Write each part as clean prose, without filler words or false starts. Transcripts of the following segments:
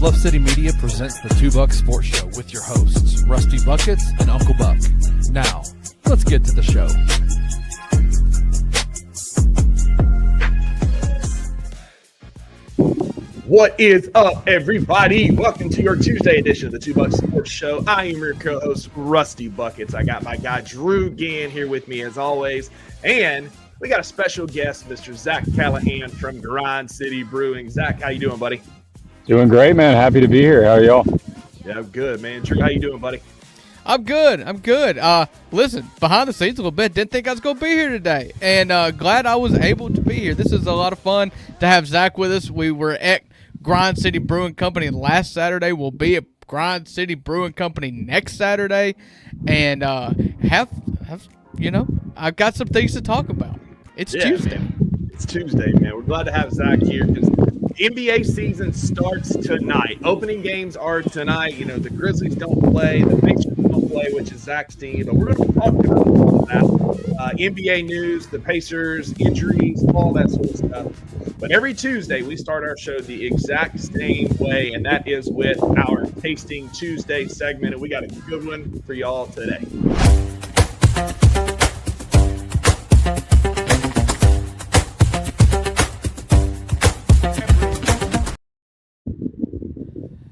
Bluff City Media presents the Two Buck Sports Show with your hosts, Rusty Buckets and Uncle Buck. Now, let's get to the show. What is up, everybody? Welcome to your Tuesday edition of the Two Buck Sports Show. I am your co-host, Rusty Buckets. I got my guy, Drew Gann, here with me as always. And we got a special guest, Mr. Zach Callahan from Grind City Brewing. Zach, how you doing, buddy? Doing great, man. Happy to be here. How are y'all? Yeah, I'm good, man. Drew, how you doing, buddy? I'm good. Listen, behind the scenes a little bit, didn't think I was going to be here today. And glad I was able to be here. This is a lot of fun to have Zach with us. We were at Grind City Brewing Company last Saturday. We'll be at Grind City Brewing Company next Saturday. And I've got some things to talk about. It's Tuesday. Man. It's Tuesday, man. We're glad to have Zach here because NBA season starts tonight. Opening games are tonight. You know, the Grizzlies don't play. The Pacers don't play, which is Zach's team. But we're going to be talking about all of that. NBA news, the Pacers, injuries, all that sort of stuff. But every Tuesday, we start our show the exact same way, and that is with our Tasting Tuesday segment. And we got a good one for y'all today.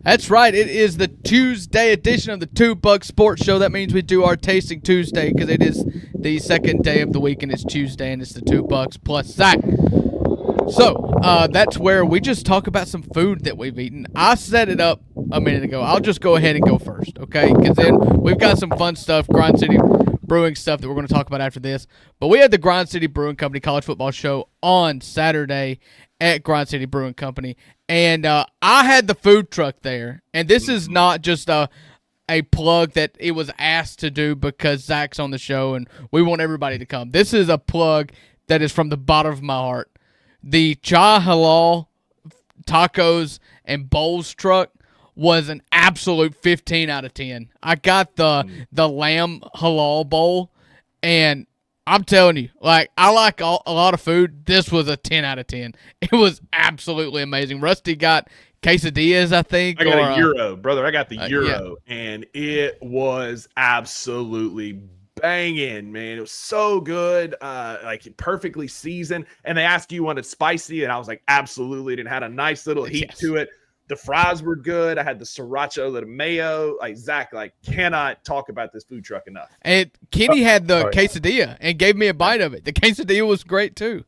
That's right. It is the Tuesday edition of the Two Buck Sports Show. That means we do our Tasting Tuesday because it is the second day of the week and it's Tuesday and it's the 2 bucks plus Zach. So that's where we just talk about some food that we've eaten. I set it up a minute ago. I'll just go ahead and go first, okay? Because then we've got some fun stuff, Grind City Brewing stuff that we're going to talk about after this. But we had the Grind City Brewing Company college football show on Saturday at Grind City Brewing Company. And I had the food truck there. And this is not just a plug that it was asked to do because Zach's on the show and we want everybody to come. This is a plug that is from the bottom of my heart. The Chai Halal tacos and bowls truck was an absolute 15 out of 10. I got the lamb halal bowl, and I'm telling you, like, I like a lot of food. This was a 10 out of 10. It was absolutely amazing. Rusty got quesadillas, I think. I got a Euro, brother. I got the Euro, and it was absolutely banging, man. It was so good, like perfectly seasoned. And they asked you wanted spicy, and I was like, absolutely. It had a nice little heat to it. The fries were good. I had the sriracha, the mayo. Like, Zach, cannot talk about this food truck enough. And Kenny had the quesadilla and gave me a bite of it. The quesadilla was great too.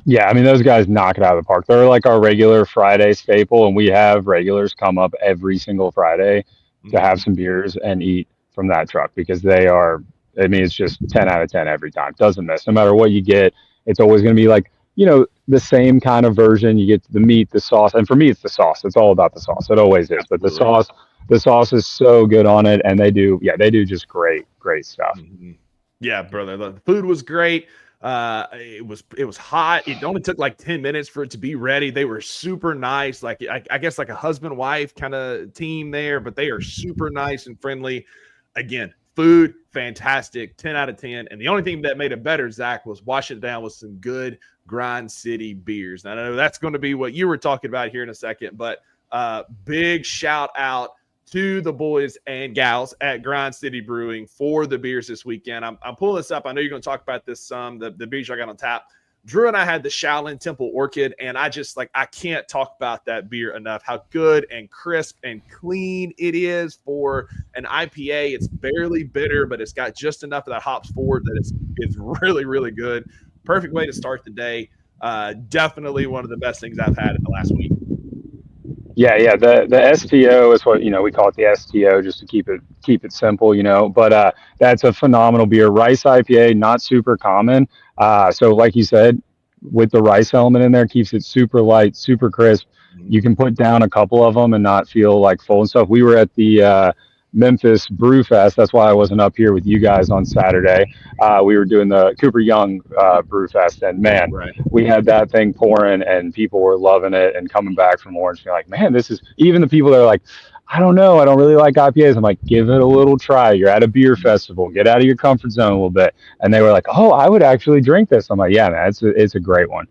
Yeah, I mean, those guys knock it out of the park. They're like our regular Friday staple, and we have regulars come up every single Friday to have some beers and eat from that truck because they are, I mean, it's just 10 out of 10 every time. Doesn't miss. No matter what you get, it's always going to be like, you know, the same kind of version. You get the meat, the sauce, and for me, it's the sauce. It's all about the sauce. It always is. But the sauce is so good on it, and they do just great stuff. Mm-hmm. Yeah, brother, the food was great. It was hot. It only took like 10 minutes for it to be ready. They were super nice. Like I guess like a husband wife kind of team there, but they are super nice and friendly. Again, food fantastic, 10 out of 10. And the only thing that made it better, Zach, was wash it down with some good Grind City beers. Now, I know that's going to be what you were talking about here in a second, but big shout out to the boys and gals at Grind City Brewing for the beers this weekend. I'm pulling this up. I know you're going to talk about this some, the beers I got on tap. Drew and I had the Shaolin Temple Orchid, and I can't talk about that beer enough, how good and crisp and clean it is for an IPA. It's barely bitter, but it's got just enough of that hops forward that it's really, really good. Perfect way to start the day. Definitely one of the best things I've had in the last week. Yeah. The STO is what, you know, we call it the STO just to keep it simple, you know, but that's a phenomenal beer. Rice IPA, not super common. So like you said, with the rice element in there, keeps it super light, super crisp. You can put down a couple of them and not feel like full and stuff. We were at the Memphis Brew Fest. That's why I wasn't up here with you guys on Saturday. We were doing the Cooper Young Brew Fest, and man, we had that thing pouring, and people were loving it and coming back from Orange. You're like, man, this is, even the people that are like, I don't know, I don't really like IPAs. I'm like, give it a little try. You're at a beer festival. Get out of your comfort zone a little bit. And they were like, oh, I would actually drink this. I'm like, yeah, man, it's a great one.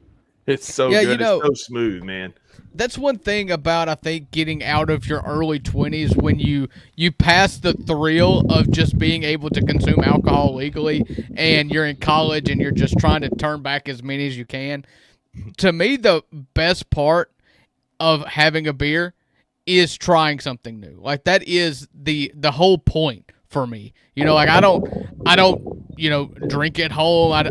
It's so Yeah, good. It's so smooth, man. That's one thing about, I think, getting out of your early 20s when you pass the thrill of just being able to consume alcohol legally, and you're in college and you're just trying to turn back as many as you can. To me, the best part of having a beer is trying something new. Like, that is the whole point for me. Like, I don't drink at home. I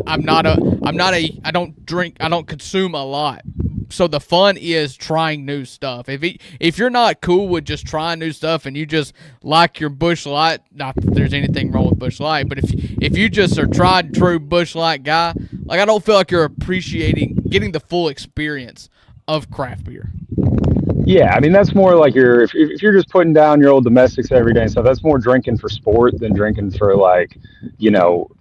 don't consume a lot. So the fun is trying new stuff. If you're not cool with just trying new stuff and you just like your Busch Light, not that there's anything wrong with Busch Light, but if you just are tried and true Busch Light guy, like, I don't feel like you're appreciating getting the full experience of craft beer. Yeah, I mean, that's more like if you're just putting down your old domestics every day and stuff, that's more drinking for sport than drinking for, like,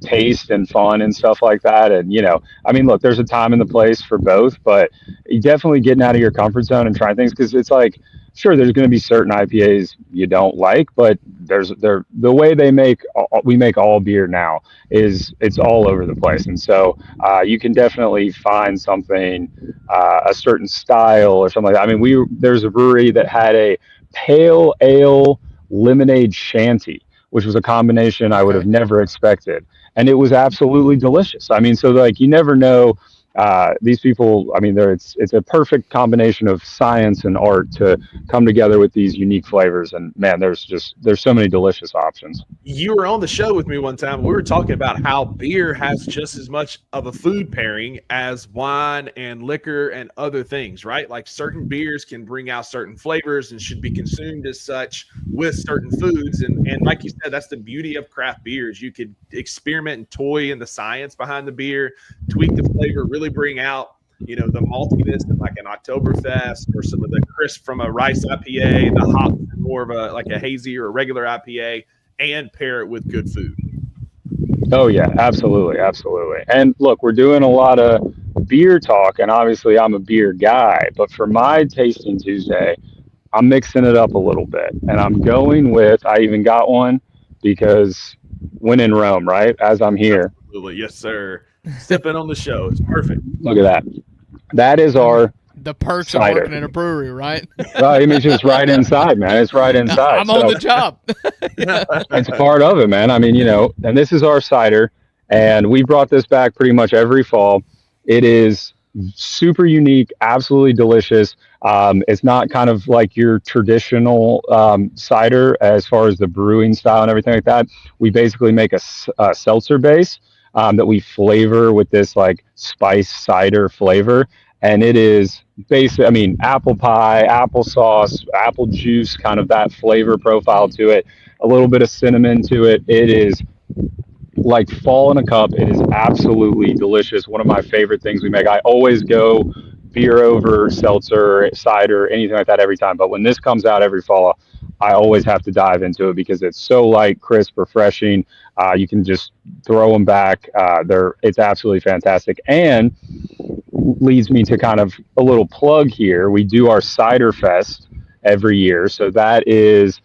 taste and fun and stuff like that. And, I mean, look, there's a time and the place for both, but you definitely getting out of your comfort zone and trying things, because it's like, sure, there's going to be certain IPAs you don't like, but the way we make all beer now it's all over the place. And so you can definitely find something, a certain style or something like that. I mean, there's a brewery that had a pale ale lemonade shanty, which was a combination I would have never expected. And it was absolutely delicious. I mean, so, like, you never know. These people, I mean, it's a perfect combination of science and art to come together with these unique flavors. And man, there's so many delicious options. You were on the show with me one time. We were talking about how beer has just as much of a food pairing as wine and liquor and other things, right? Like, certain beers can bring out certain flavors and should be consumed as such with certain foods. And like you said, that's the beauty of craft beers. You could experiment and toy in the science behind the beer, tweak the flavor, really bring out, the maltiness of, like, an Oktoberfest, or some of the crisp from a rice IPA, the hop more of a hazy or a regular IPA, and pair it with good food. Oh yeah, absolutely. And look, we're doing a lot of beer talk, and obviously I'm a beer guy, but for my Tasting Tuesday, I'm mixing it up a little bit, and I'm going with, I even got one because when in Rome, right? As I'm here. Absolutely. Yes, sir. Sipping on the show. It's perfect. Look at that. That is the perks of cider. working in a brewery, right? Well, I mean, it's just right inside, man. It's right inside. I'm on the job. It's part of it, man. I mean, and this is our cider, and we brought this back pretty much every fall. It is super unique, absolutely delicious. It's not kind of like your traditional cider as far as the brewing style and everything like that. We basically make a seltzer base that we flavor with this, like, spice cider flavor. And it is basically, I mean, apple pie, applesauce, apple juice, kind of that flavor profile to it, a little bit of cinnamon to it. It is like fall in a cup. It is absolutely delicious. One of my favorite things we make. I always go beer over seltzer, cider, anything like that every time. But when this comes out every fall, I always have to dive into it because it's so light, crisp, refreshing. You can just throw them back. It's absolutely fantastic. And leads me to kind of a little plug here. We do our Cider Fest every year. So that is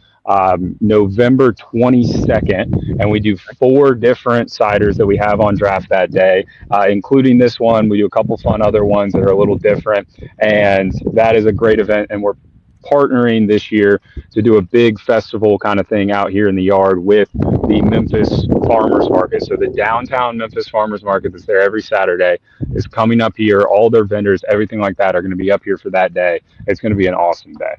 November 22nd, and we do 4 different ciders that we have on draft that day, including this one. We do a couple fun other ones that are a little different, and that is a great event. And we're partnering this year to do a big festival kind of thing out here in the yard with the Memphis Farmers Market. So the downtown Memphis Farmers Market that's there every Saturday is coming up here. All their vendors, everything like that, are going to be up here for that day. It's going to be an awesome day.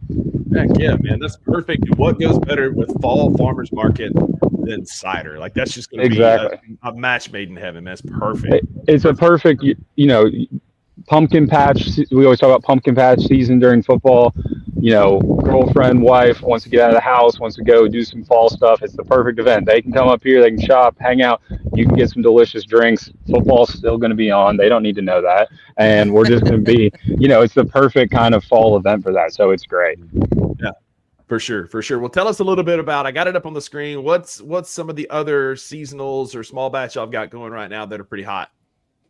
Heck yeah, man. That's perfect. What goes better with fall farmers market than cider? Like, that's just going to be a match made in heaven. That's perfect. It's a perfect, pumpkin patch. We always talk about pumpkin patch season during football. Girlfriend, wife wants to get out of the house, wants to go do some fall stuff. It's the perfect event. They can come up here, they can shop, hang out. You can get some delicious drinks. Football's still going to be on. They don't need to know that. And we're just going to be, it's the perfect kind of fall event for that. So it's great. Yeah, for sure. Well, tell us a little bit about, I got it up on the screen. What's some of the other seasonals or small batch I've got going right now that are pretty hot?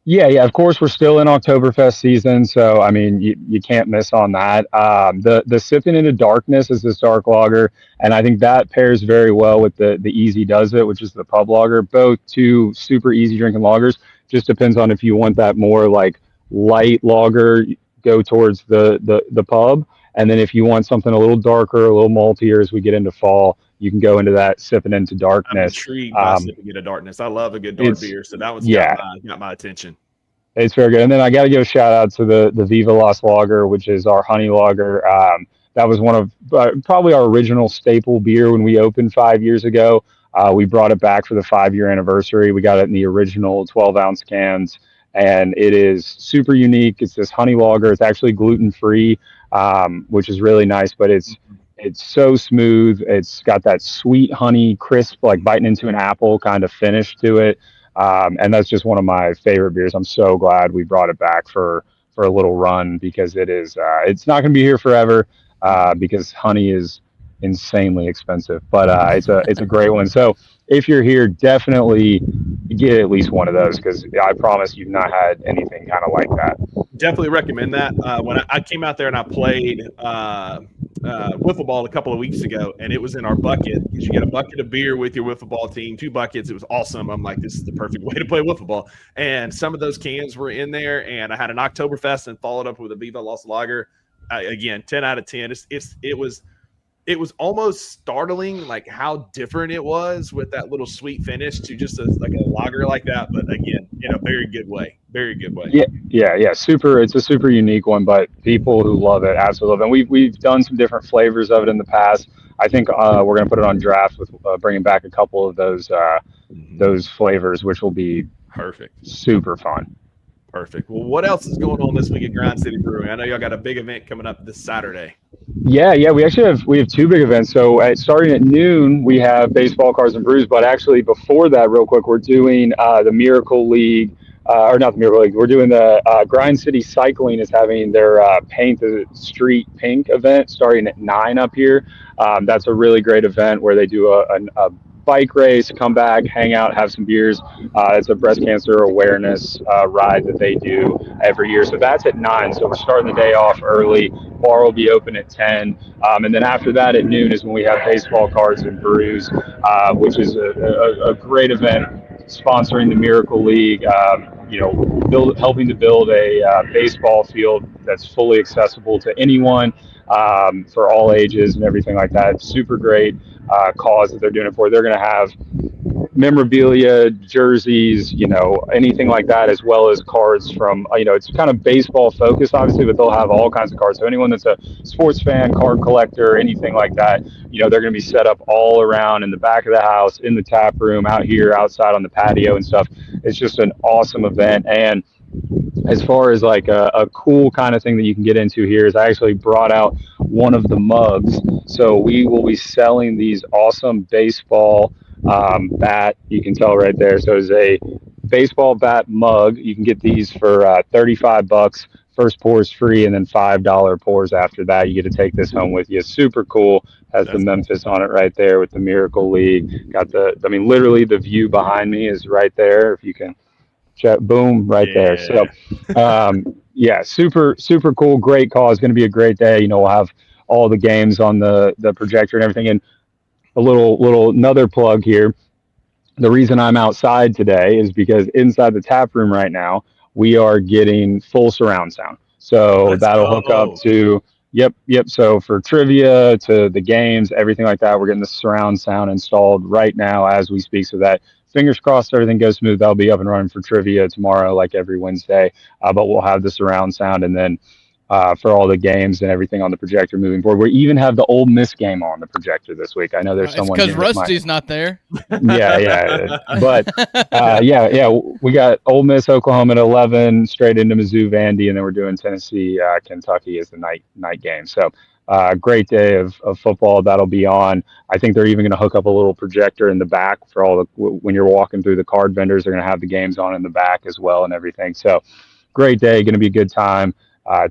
Yeah. Of course, we're still in Oktoberfest season, so I mean, you can't miss on that. The Sipping into Darkness is this dark lager, and I think that pairs very well with the Easy Does It, which is the pub lager. Both 2 super easy drinking lagers. Just depends on if you want that more like light lager, go towards the pub. And then if you want something a little darker, a little maltier as we get into fall, you can go into that sipping into I'm darkness. intrigued by sipping into darkness. I love a good dark beer, so that one's yeah, got my attention. it's very good. And then I got to give a shout out to the Viva Las Lager, which is our honey lager. That was one of probably our original staple beer when we opened 5 years ago. We brought it back for the 5-year anniversary. We got it in the original 12-ounce cans, and it is super unique. It's this honey lager. It's actually gluten-free, which is really nice, but it's so smooth. It's got that sweet honey crisp, like biting into an apple kind of finish to it. And that's just one of my favorite beers. I'm so glad we brought it back for a little run, because it's not going to be here forever, because honey is insanely expensive, but it's a great one. So if you're here, definitely get at least one of those, because I promise you've not had anything kind of like that. Definitely recommend that. When I came out there and I played wiffle ball a couple of weeks ago, and it was in our bucket, because you get a bucket of beer with your wiffle ball team, 2 buckets. It was awesome. I'm like, this is the perfect way to play wiffle ball. And some of those cans were in there, and I had an Oktoberfest and followed up with a Viva Las Lager. Again, 10 out of 10. It was almost startling, like how different it was with that little sweet finish to just like a lager like that. But again, in a very good way. Yeah. It's a super unique one, but people who love it absolutely love it. And we've done some different flavors of it in the past. I think we're going to put it on draft with bringing back a couple of those flavors, which will be perfect, super fun. Perfect. Well, what else is going on this week at Grind City Brewing? I know y'all got a big event coming up this Saturday. Yeah. We actually have 2 big events. So starting at noon, we have baseball, cards, and brews. But actually, before that, real quick, we're doing the Miracle League, or not the Miracle League. We're doing the Grind City Cycling is having their Paint the Street Pink event starting at 9 up here. That's a really great event where they do a bike race, come back, hang out, have some beers. It's a breast cancer awareness ride that they do every year. So that's at 9. So we're starting the day off early. Bar will be open at 10. And then after that at noon is when we have baseball, cards, and brews, which is a great event sponsoring the Miracle League. Helping to build a baseball field that's fully accessible to anyone, for all ages and everything like that. It's super great cause that they're doing it for. They're going to have memorabilia, jerseys, anything like that, as well as cards from, it's kind of baseball focused, obviously, but they'll have all kinds of cards. So anyone that's a sports fan, card collector, anything like that, they're going to be set up all around in the back of the house, in the tap room, out here, outside on the patio and stuff. It's just an awesome event. And as far as like a cool kind of thing that you can get into here is I actually brought out one of the mugs. So we will be selling these awesome baseball bat. You can tell right there. So it's a baseball bat mug. You can get these for $35. First pour is free, and then $5 pours after that. You get to take this home with you. Super cool. Has the Memphis on it right there with the Miracle League. Got literally the view behind me is right there. If you can check, boom, right there. So, super cool. Great cause. Going to be a great day. We'll have all the games on the projector and everything. And a little another plug here. The reason I'm outside today is because inside the tap room right now, we are getting full surround sound. So that'll hook up to, yep. So for trivia, to the games, everything like that, we're getting the surround sound installed right now as we speak. So that, fingers crossed, everything goes smooth. That'll be up and running for trivia tomorrow, like every Wednesday. But we'll have the surround sound, and then for all the games and everything on the projector moving forward. We even have the Ole Miss game on the projector this week. I know there's someone. It's because Rusty's not there. Yeah. But we got Ole Miss, Oklahoma at 11, straight into Mizzou, Vandy, and then we're doing Tennessee, Kentucky as the night game. So great day of football. That'll be on. I think they're even going to hook up a little projector in the back for all when you're walking through the card vendors. They're going to have the games on in the back as well and everything. So great day. Going to be a good time.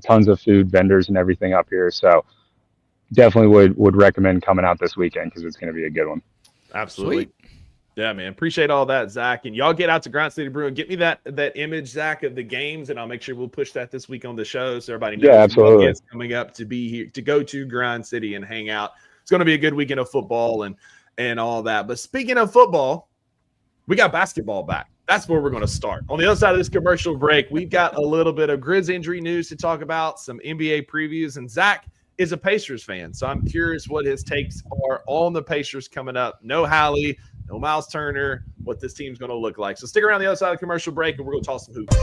Tons of food vendors and everything up here. So definitely would recommend coming out this weekend because it's going to be a good one. Absolutely. Sweet. Yeah, man. Appreciate all that, Zach. And y'all get out to Grind City Brewing. Get me that image, Zach, of the games, and I'll make sure we'll push that this week on the show so everybody knows. Yeah, absolutely. It's coming up to be here, to go to Grind City and hang out. It's going to be a good weekend of football and all that. But speaking of football, we got basketball back. That's where we're going to start. On the other side of this commercial break, we've got a little bit of Grizz injury news to talk about, some NBA previews, and Zach is a Pacers fan, so I'm curious what his takes are on the Pacers coming up. No Hallie, no Miles Turner, what this team's going to look like. So stick around the other side of the commercial break, and we're going to talk some hoops.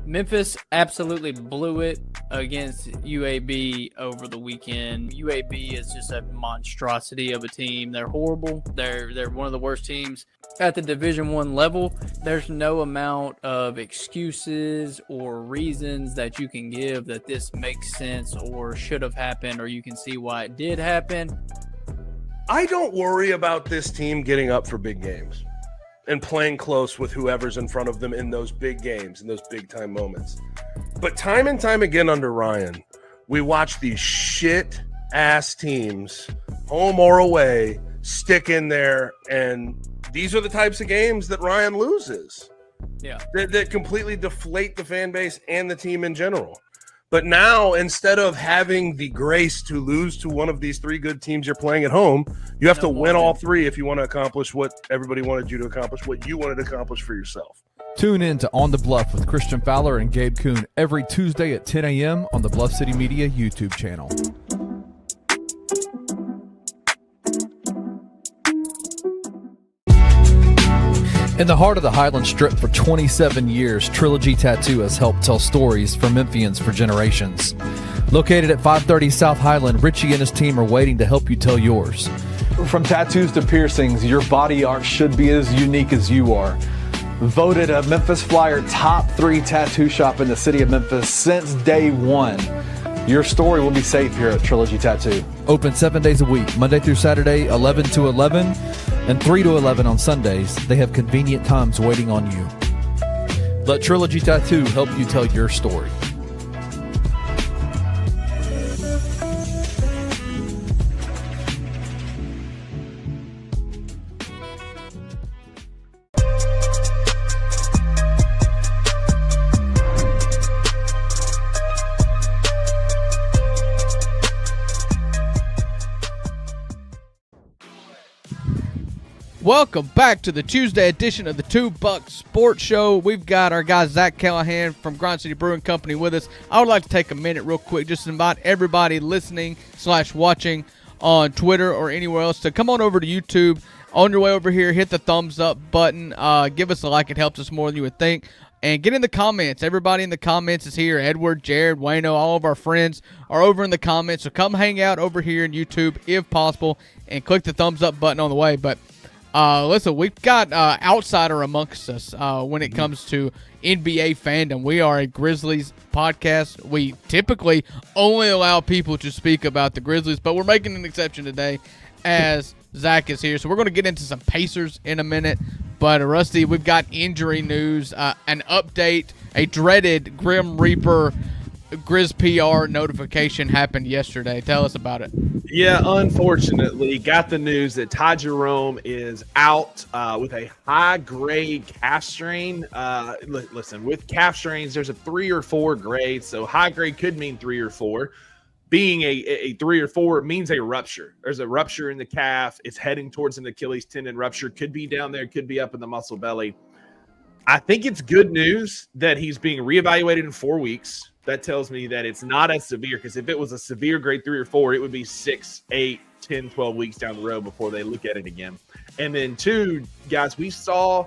Memphis absolutely blew it against UAB over the weekend. UAB is just a monstrosity of a team. They're horrible. They're one of the worst teams at the Division I level. There's no amount of excuses or reasons that you can give that this makes sense or should have happened, or you can see why it did happen. I don't worry about this team getting up for big games and playing close with whoever's in front of them in those big games, in those big-time moments. But time and time again under Ryan, we watch these shit-ass teams, home or away, stick in there, and these are the types of games that Ryan loses. Yeah. That completely deflate the fan base and the team in general. But now, instead of having the grace to lose to one of these three good teams you're playing at home, you have to win all three if you want to accomplish what everybody wanted you to accomplish, what you wanted to accomplish for yourself. Tune in to On the Bluff with Christian Fowler and Gabe Kuhn every Tuesday at 10 a.m. on the Bluff City Media YouTube channel. In the heart of the Highland Strip for 27 years, Trilogy Tattoo has helped tell stories for Memphians for generations. Located at 530 South Highland, Richie and his team are waiting to help you tell yours. From tattoos to piercings, your body art should be as unique as you are. Voted a Memphis Flyer top 3 tattoo shop in the city of Memphis since day one. Your story will be safe here at Trilogy Tattoo. Open 7 days a week, Monday through Saturday, 11 to 11, and 3 to 11 on Sundays. They have convenient times waiting on you. Let Trilogy Tattoo help you tell your story. Welcome back to the Tuesday edition of the $2 Sports Show. We've got our guy Zach Callahan from Grind City Brewing Company with us. I would like to take a minute real quick just to invite everybody listening / watching on Twitter or anywhere else to come on over to YouTube. On your way over here, hit the thumbs up button. Give us a like. It helps us more than you would think. And get in the comments. Everybody in the comments is here. Edward, Jared, Wayno, all of our friends are over in the comments. So come hang out over here in YouTube if possible and click the thumbs up button on the way. But listen, we've got outsider amongst us when it comes to NBA fandom. We are a Grizzlies podcast. We typically only allow people to speak about the Grizzlies, but we're making an exception today as Zach is here. So we're going to get into some Pacers in a minute. But, Rusty, we've got injury news, an update, a dreaded Grim Reaper Grizz PR notification happened yesterday. Tell us about it. Yeah, unfortunately, got the news that Ty Jerome is out with a high-grade calf strain. Listen, with calf strains, there's a 3 or 4 grade, so high grade could mean 3 or 4. Being a 3 or 4 means a rupture. There's a rupture in the calf. It's heading towards an Achilles tendon rupture. Could be down there, could be up in the muscle belly. I think it's good news that he's being reevaluated in 4 weeks. That tells me that it's not as severe, because if it was a severe grade 3 or 4, it would be 6, 8, 10, 12 weeks down the road before they look at it again. And then 2, guys, we saw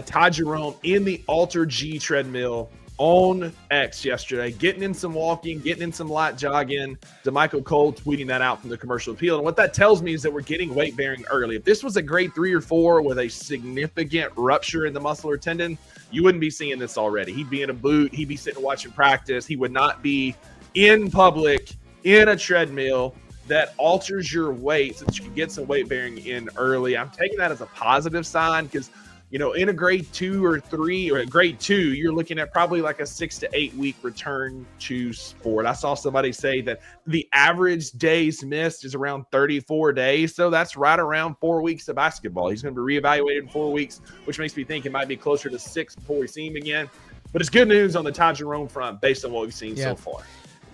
Ty Jerome in the Alter G treadmill on X yesterday, getting in some walking, getting in some light jogging. DeMichael Cole tweeting that out from the Commercial Appeal. And what that tells me is that we're getting weight bearing early. If this was a grade 3 or 4 with a significant rupture in the muscle or tendon, you wouldn't be seeing this already. He'd be in a boot. He'd be sitting watching practice. He would not be in public in a treadmill that alters your weight so that you can get some weight bearing in early. I'm taking that as a positive sign, because you know, in a grade 2 or 3 or a grade 2, you're looking at probably like a 6 to 8 week return to sport. I saw somebody say that the average days missed is around 34 days. So that's right around 4 weeks of basketball. He's going to be reevaluated in 4 weeks, which makes me think it might be closer to 6 before we see him again. But it's good news on the Ty Jerome front based on what we've seen so far.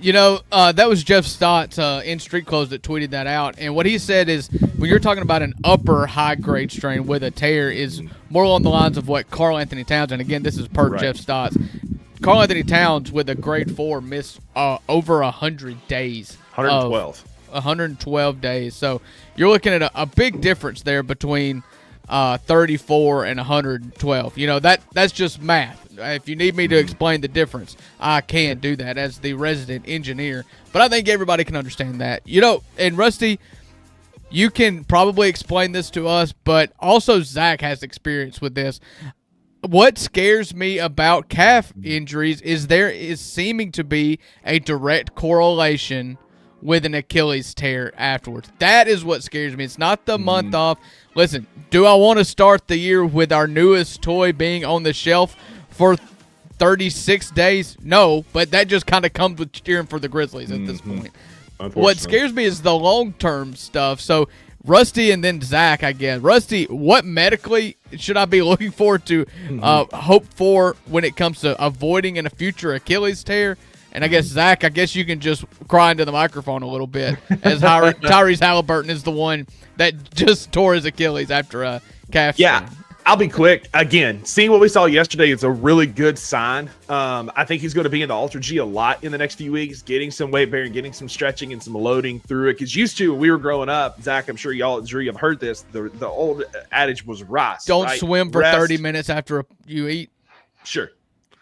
You know, that was Jeff Stotts in Street Clothes that tweeted that out. And what he said is when you're talking about an upper high-grade strain with a tear is more along the lines of what Karl Anthony Towns, and again, this is per Jeff Stotts. Karl Anthony Towns with a grade 4 missed over 100 days. 112. 112 days. So you're looking at a big difference there between 34 and 112. You know, that's just math. If you need me to explain the difference, I can't do that as the resident engineer. But I think everybody can understand that. You know, and Rusty, you can probably explain this to us, but also Zach has experience with this. What scares me about calf injuries is there is seeming to be a direct correlation with an Achilles tear afterwards. That is what scares me. It's not the month off. Listen, do I want to start the year with our newest toy being on the shelf for 36 days? No, but that just kind of comes with cheering for the Grizzlies at this point. What scares me is the long-term stuff. So Rusty and then Zach, I guess. Rusty, what medically should I be looking forward to, hope for when it comes to avoiding in a future Achilles tear? And I guess, Zach, I guess you can just cry into the microphone a little bit as Tyrese Halliburton is the one that just tore his Achilles after a calf strain. I'll be quick. Again, seeing what we saw yesterday is a really good sign. I think he's going to be in the Ultra G a lot in the next few weeks, getting some weight bearing, getting some stretching and some loading through it. Because used to, when we were growing up, Zach, I'm sure y'all, Drew, have heard this, the old adage was rest. Don't swim for 30 minutes after you eat. Sure.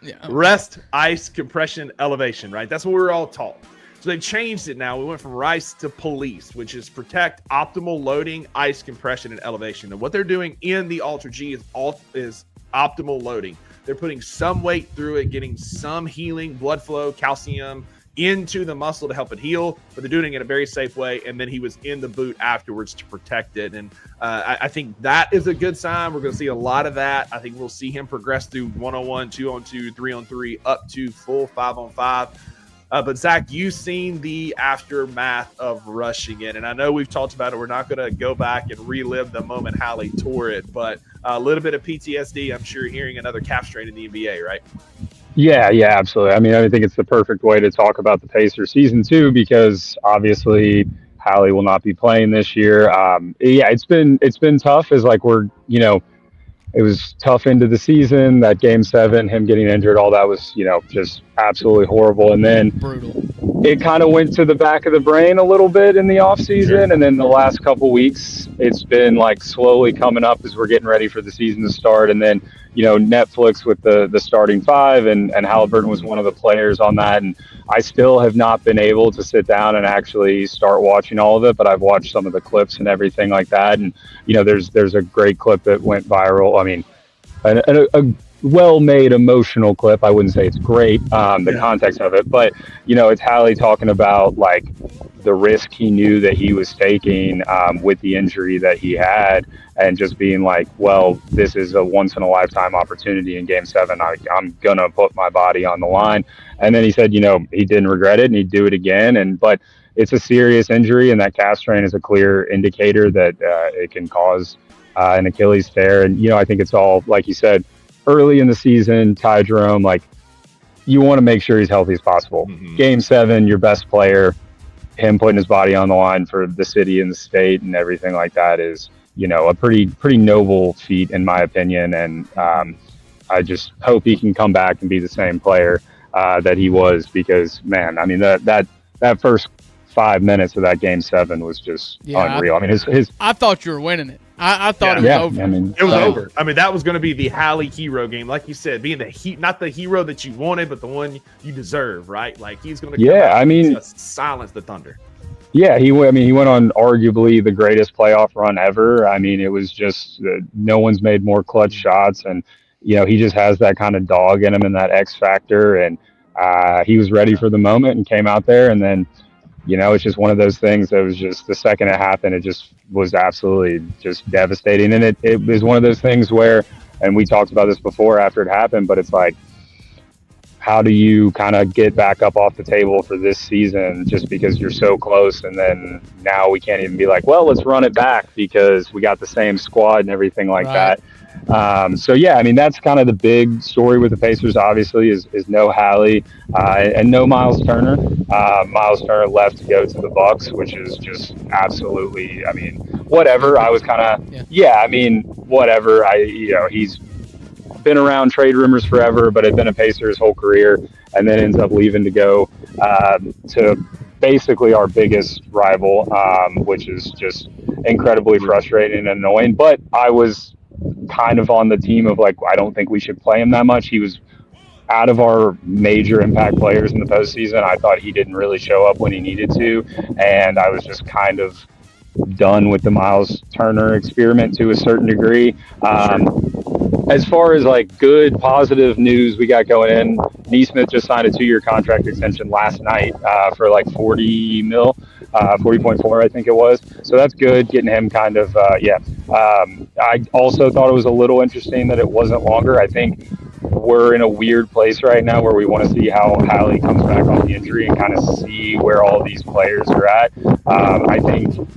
Yeah. Rest, ice, compression, elevation, right? That's what we were all taught. So they've changed it now. We went from RICE to police, which is protect, optimal loading, ice, compression, and elevation. And what they're doing in the Ultra G is optimal loading. They're putting some weight through it, getting some healing, blood flow, calcium into the muscle to help it heal, but they're doing it in a very safe way. And then he was in the boot afterwards to protect it. And I think that is a good sign. We're going to see a lot of that. I think we'll see him progress through 1-on-1, 2-on-2, 3-on-3, up to full 5-on-5. But Zach, you've seen the aftermath of rushing it. And I know we've talked about it. We're not going to go back and relive the moment Hallie tore it, but a little bit of PTSD, I'm sure, hearing another calf strain in the NBA, right? Yeah, absolutely. I mean, I think it's the perfect way to talk about the Pacers season 2 because obviously Hallie will not be playing this year. It's been tough as like it was tough into the season, that game 7, him getting injured, all that was, just absolutely horrible. And then brutal. It kind of went to the back of the brain a little bit in the off season. Sure. And then the last couple weeks, it's been like slowly coming up as we're getting ready for the season to start. And then, Netflix with the starting 5 and Halliburton was one of the players on that. And I still have not been able to sit down and actually start watching all of it, but I've watched some of the clips and everything like that. And, there's a great clip that went viral. I mean, a well-made emotional clip. I wouldn't say it's great, the context of it, but it's Hallie talking about like the risk he knew that he was taking with the injury that he had, and just being like, well, this is a once-in-a-lifetime opportunity in game 7. I'm gonna put my body on the line. And then he said, he didn't regret it and he'd do it again. But it's a serious injury, and that calf strain is a clear indicator that it can cause an Achilles tear. And I think it's all, like you said, early in the season, Ty Jerome, like, you want to make sure he's healthy as possible. Mm-hmm. Game 7, your best player, him putting his body on the line for the city and the state and everything like that is, a pretty noble feat in my opinion. And I just hope he can come back and be the same player that he was, because, man, I mean, that first 5 minutes of that game 7 was just unreal. I mean, I thought you were winning it. I thought it was over. I mean, it was over. I mean, that was going to be the Hallie hero game, like you said, being not the hero that you wanted, but the one you deserve, right? Like, he's going to come out and just silence the Thunder. Yeah, he went on arguably the greatest playoff run ever. I mean, it was just no one's made more clutch shots, and he just has that kind of dog in him and that X factor, and he was ready for the moment and came out there, and then. It's just one of those things that was just the second it happened, it just was absolutely just devastating. And it was one of those things where, and we talked about this before after it happened, but it's like how do you kind of get back up off the table for this season just because you're so close, and then now we can't even be like, well, let's run it back because we got the same squad and everything like that. So yeah, I mean, that's kind of the big story with the Pacers, obviously, is no Hallie and no Miles Turner. Miles Turner left to go to the Bucks, which is just absolutely, I mean, whatever. I was kind of, I mean, whatever. He's been around trade rumors forever, but had been a Pacer his whole career, and then ends up leaving to go to basically our biggest rival, which is just incredibly frustrating and annoying. But I was kind of on the team of like, I don't think we should play him that much. He was out of our major impact players in the postseason. I thought he didn't really show up when he needed to, and I was just kind of done with the Miles Turner experiment to a certain degree. As far as like good positive news we got going in, Neesmith just signed a 2-year contract extension last night for like 40 mil, 40.4 I think it was. So that's good, getting him kind of I also thought it was a little interesting that it wasn't longer. I think we're in a weird place right now where we want to see how Hallie comes back on the injury and kind of see where all these players are at. I think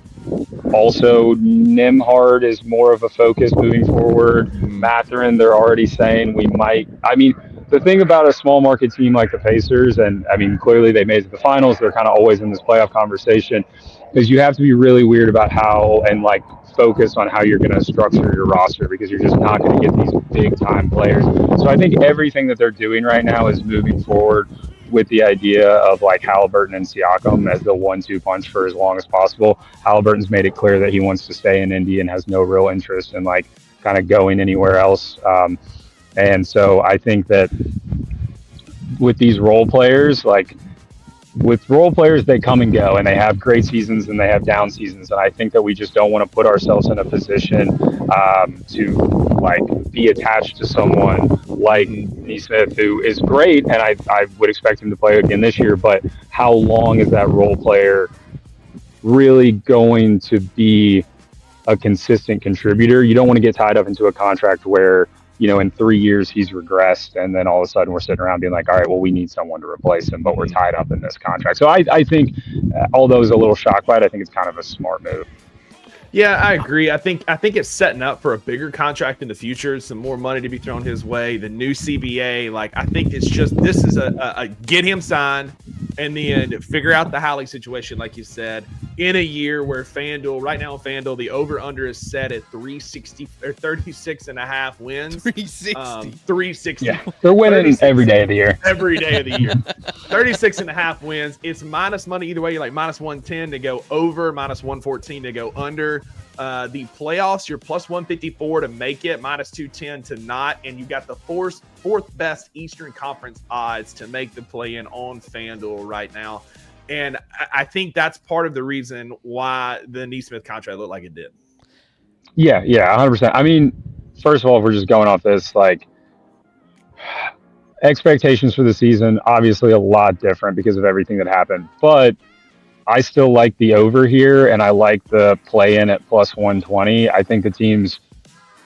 also Nimhard is more of a focus moving forward. Mathurin, they're already saying we might. I mean, the thing about a small market team like the Pacers, and I mean, clearly they made it to the finals, they're kind of always in this playoff conversation, is you have to be really weird about how and like focus on how you're going to structure your roster, because you're just not going to get these big time players. So I think everything that they're doing right now is moving forward with the idea of like Halliburton and Siakam as the 1-2 punch for as long as possible. Halliburton's made it clear that he wants to stay in Indy and has no real interest in like kind of going anywhere else. And so I think that with these role players, like with role players, they come and go, and they have great seasons and they have down seasons. And I think that we just don't want to put ourselves in a position to like be attached to someone like Neesmith, who is great, and I would expect him to play again this year. But how long is that role player really going to be a consistent contributor? You don't want to get tied up into a contract where, you know, in 3 years he's regressed, and then all of a sudden we're sitting around being like, all right, well, we need someone to replace him, but we're tied up in this contract. So I think, although I was a little shocked by it, I think it's kind of a smart move. Yeah, I agree. I think it's setting up for a bigger contract in the future, some more money to be thrown his way, the new CBA. Like, I think it's just, this is a get him signed and then figure out the Hallie situation, like you said, in a year where right now FanDuel, the over-under is set at 360 or 36.5 wins. 360. 360. Yeah, they're winning every day of the year. Every day of the year. 36.5 wins. It's minus money either way. You're like minus 110 to go over, minus 114 to go under. The playoffs, you're plus 154 to make it, minus 210 to not, and you got the fourth best Eastern Conference odds to make the play-in on FanDuel right now. And I think that's part of the reason why the Neesmith contract looked like it did. Yeah, 100%. I mean, first of all, if we're just going off this, like, expectations for the season, obviously a lot different because of everything that happened. But I still like the over here, and I like the play-in at plus 120. I think the team's,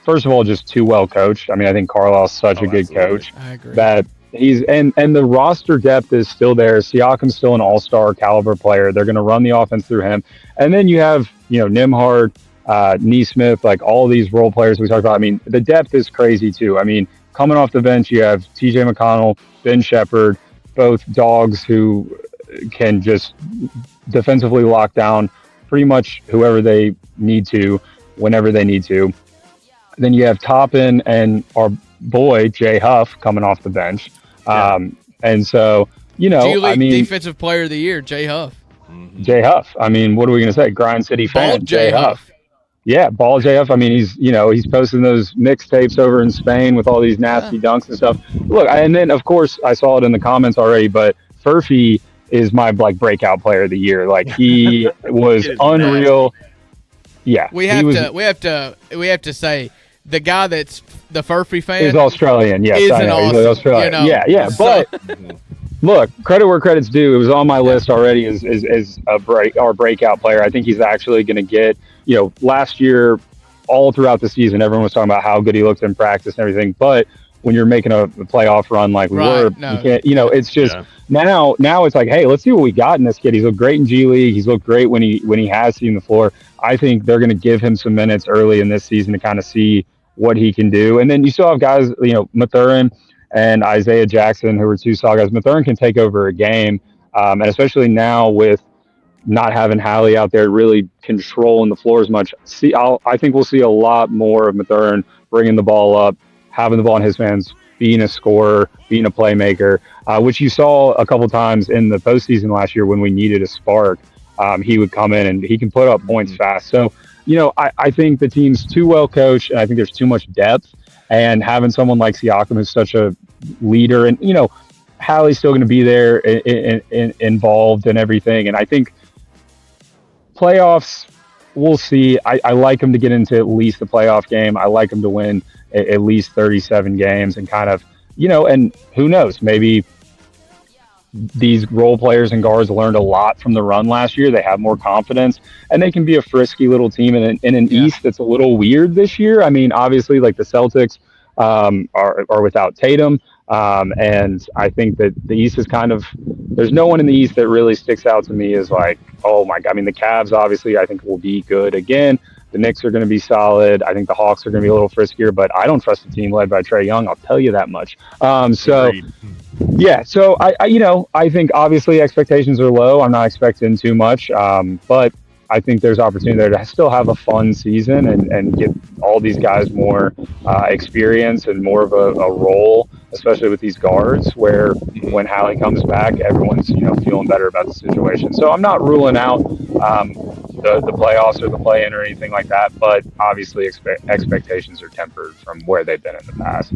first of all, just too well coached. I mean, I think Carlisle's such a good coach. I agree. That he's and the roster depth is still there. Siakam's still an all-star caliber player. They're going to run the offense through him. And then you have, you know, Nimhard, Neesmith, like all these role players we talked about. I mean, the depth is crazy too. I mean, coming off the bench, you have TJ McConnell, Ben Shepherd, both dogs who can just defensively lock down pretty much whoever they need to, whenever they need to. Then you have Toppin and our boy Jay Huff coming off the bench. And so, you know, G-League I mean, Defensive Player of the Year, Jay Huff. Jay Huff. I mean, what are we going to say? Grind City fan, Ball Jay Huff. Yeah, Ball Jay Huff. I mean, he's posting those mixtapes over in Spain with all these nasty dunks and stuff. Look, and then of course I saw it in the comments already, but Furphy is my like breakout player of the year. Like, he was unreal. Yeah, We have to say the guy that's the Furphy fan is Australian. Yes, is I know. awesome, He's Australian. you know, Yeah. so- But look, credit where credit's due. It was on my list already as our breakout player. I think he's actually going to get, you know, last year all throughout the season, everyone was talking about how good he looked in practice and everything. But when you're making a playoff run like we were. No. You can't, it's just now it's like, hey, let's see what we got in this kid. He's looked great in G League. He's looked great when he has seen the floor. I think they're going to give him some minutes early in this season to kind of see what he can do. And then you still have guys, Mathurin and Isaiah Jackson, who are two solid guys. Mathurin can take over a game, and especially now with not having Hallie out there really controlling the floor as much. I think we'll see a lot more of Mathurin bringing the ball up, having the ball in his hands, being a scorer, being a playmaker, which you saw a couple times in the postseason last year when we needed a spark. He would come in and he can put up points fast. So, I think the team's too well coached, and I think there's too much depth. And having someone like Siakam who's such a leader, and Hallie's still going to be there involved in everything. And I think playoffs, we'll see. I like him to get into at least the playoff game. I like him to win at least 37 games and kind of, and who knows, maybe these role players and guards learned a lot from the run last year. They have more confidence, and they can be a frisky little team in an East that's a little weird this year. I mean, obviously, like the Celtics are without Tatum, and I think that the East is kind of, there's no one in the East that really sticks out to me as like, oh my God. I mean, the Cavs obviously I think will be good again. The Knicks are going to be solid. I think the Hawks are going to be a little friskier, but I don't trust the team led by Trae Young. I'll tell you that much. Yeah, so I think obviously expectations are low. I'm not expecting too much, but I think there's opportunity there to still have a fun season and get all these guys more experience and more of a role, especially with these guards, where when Hallie comes back, everyone's feeling better about the situation. So I'm not ruling out the playoffs or the play-in or anything like that, but obviously expectations are tempered from where they've been in the past.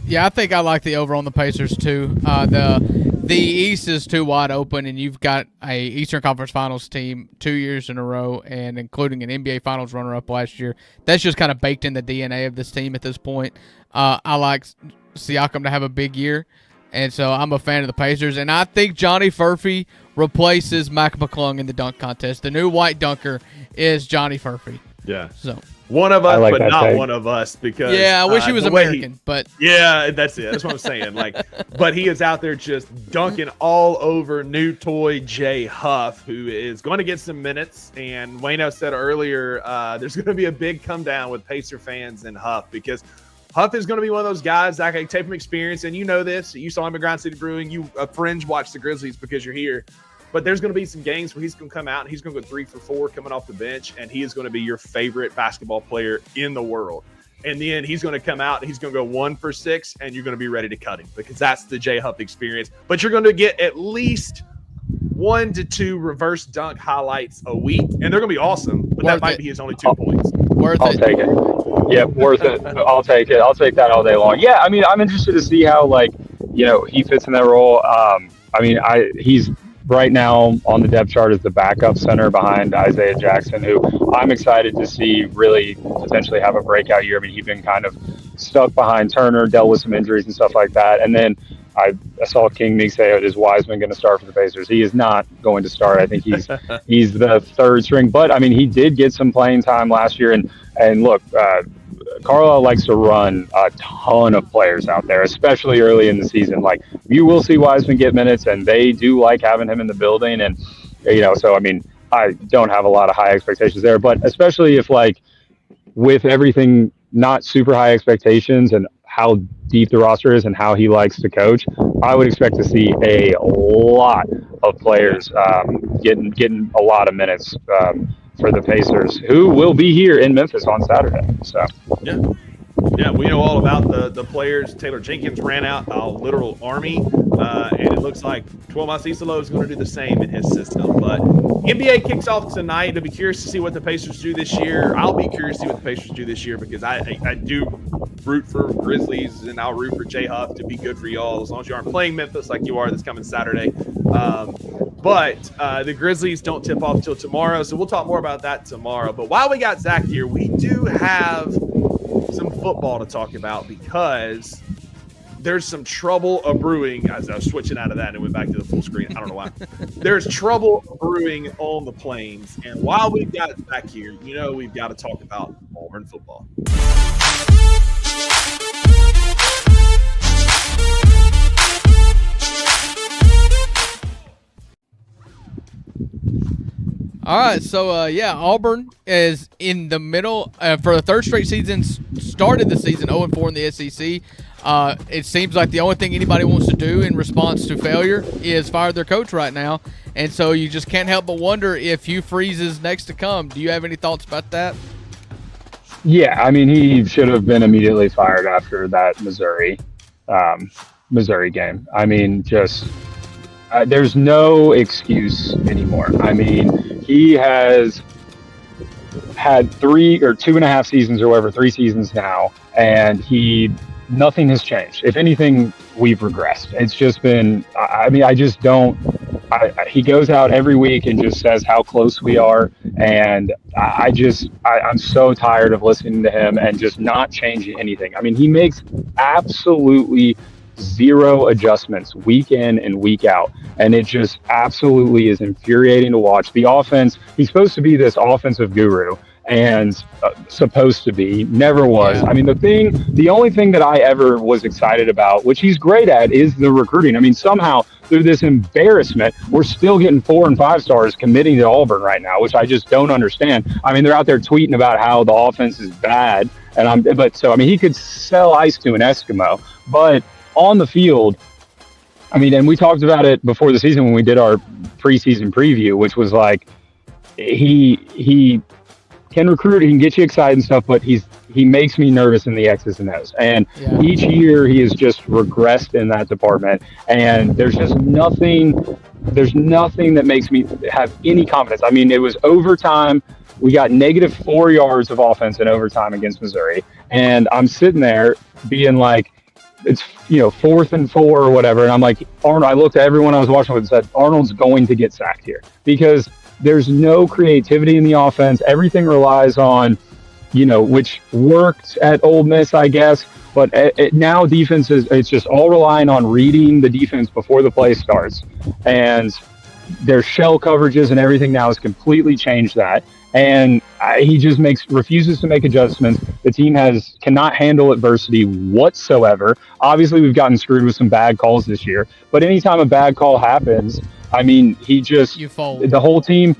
Yeah, I think I like the over on the Pacers too. The East is too wide open, and you've got a Eastern Conference Finals team 2 years in a row, and including an NBA Finals runner-up last year. That's just kind of baked in the DNA of this team at this point. I like Siakam to have a big year, and so I'm a fan of the Pacers. And I think Johnny Furphy replaces Mac McClung in the dunk contest. The new white dunker is Johnny Furphy. Yeah. So one of us, like but not take. one of us, because I wish he was American, but yeah, that's it. That's what I'm saying. But he is out there just dunking all over new toy Jay Huff, who is going to get some minutes. And Wayno said earlier, there's going to be a big come down with Pacer fans and Huff, because Huff is going to be one of those guys that I can take from experience. And you know this, you saw him at Grind City Brewing. You fringe watch the Grizzlies because you're here. But there's going to be some games where he's going to come out and he's going to go 3 for 4 coming off the bench, and he is going to be your favorite basketball player in the world. And then he's going to come out and he's going to go 1 for 6, and you're going to be ready to cut him, because that's the J Huff experience. But you're going to get at least 1 to 2 reverse dunk highlights a week, and they're going to be awesome. But that might be his only 2 points. I'll take it. Yeah, worth it. I'll take it. I'll take that all day long. Yeah, I mean, I'm interested to see how he fits in that role. He's right now on the depth chart as the backup center behind Isaiah Jackson, who I'm excited to see really potentially have a breakout year. I mean, he's been kind of stuck behind Turner, dealt with some injuries and stuff like that. And then I saw King Meek say, is Wiseman going to start for the Pacers? He is not going to start. I think he's the third string. But, I mean, he did get some playing time last year. And look, Carlisle likes to run a ton of players out there, especially early in the season. Like, you will see Wiseman get minutes, and they do like having him in the building. And, so, I mean, I don't have a lot of high expectations there. But especially if, with everything not super high expectations and how deep the roster is and how he likes to coach, I would expect to see a lot of players getting a lot of minutes for the Pacers, who will be here in Memphis on Saturday. So yeah, we know all about the players. Taylor Jenkins ran out a literal army, and it looks like 12 Isolo is going to do the same in his system. But NBA kicks off tonight. I'll be curious to see what the Pacers do this year. I'll be curious to see what the Pacers do this year, because I do root for Grizzlies, and I'll root for Jay Huff to be good for y'all, as long as you aren't playing Memphis like you are this coming Saturday. But the Grizzlies don't tip off till tomorrow, so we'll talk more about that tomorrow. But while we got Zach here, we do have some football to talk about, because there's some trouble brewing. As I was switching out of that and went back to the full screen, I don't know why. There's trouble brewing on the Plains, and while we've got Zach here, we've got to talk about Auburn football. All right, so Auburn is in the middle for the third straight season. Started the season 0-4 in the SEC. It seems like the only thing anybody wants to do in response to failure is fire their coach right now, and so you just can't help but wonder if Hugh Freeze is next to come. Do you have any thoughts about that? Yeah, I mean, he should have been immediately fired after that Missouri game. I mean, just there's no excuse anymore. I mean, he has had 3 or 2.5 seasons or whatever, 3 seasons now, and nothing has changed. If anything, we've regressed. It's just been, I mean, I just don't, he goes out every week and just says how close we are. And I'm so tired of listening to him and just not changing anything. I mean, he makes absolutely zero adjustments week in and week out. And it just absolutely is infuriating to watch. The offense, he's supposed to be this offensive guru, and supposed to be, never was. I mean, the only thing that I ever was excited about, which he's great at, is the recruiting. I mean, somehow through this embarrassment, we're still getting 4 and 5 stars committing to Auburn right now, which I just don't understand. I mean, they're out there tweeting about how the offense is bad, so I mean, he could sell ice to an Eskimo, but on the field, I mean, and we talked about it before the season when we did our preseason preview, which was like, he can recruit, he can get you excited and stuff, but he makes me nervous in the X's and O's. And each year he has just regressed in that department. And there's nothing that makes me have any confidence. I mean, it was overtime. We got -4 yards of offense in overtime against Missouri. And I'm sitting there being like, it's 4th and 4 or whatever. And I'm like, Arnold, I looked at everyone I was watching with and said, Arnold's going to get sacked here, because there's no creativity in the offense. Everything relies on, which worked at Ole Miss, I guess. But now defense it's just all relying on reading the defense before the play starts. And their shell coverages and everything now has completely changed that. And he just refuses to make adjustments. The team cannot handle adversity whatsoever. Obviously, we've gotten screwed with some bad calls this year. But anytime a bad call happens, I mean, you fold. The whole team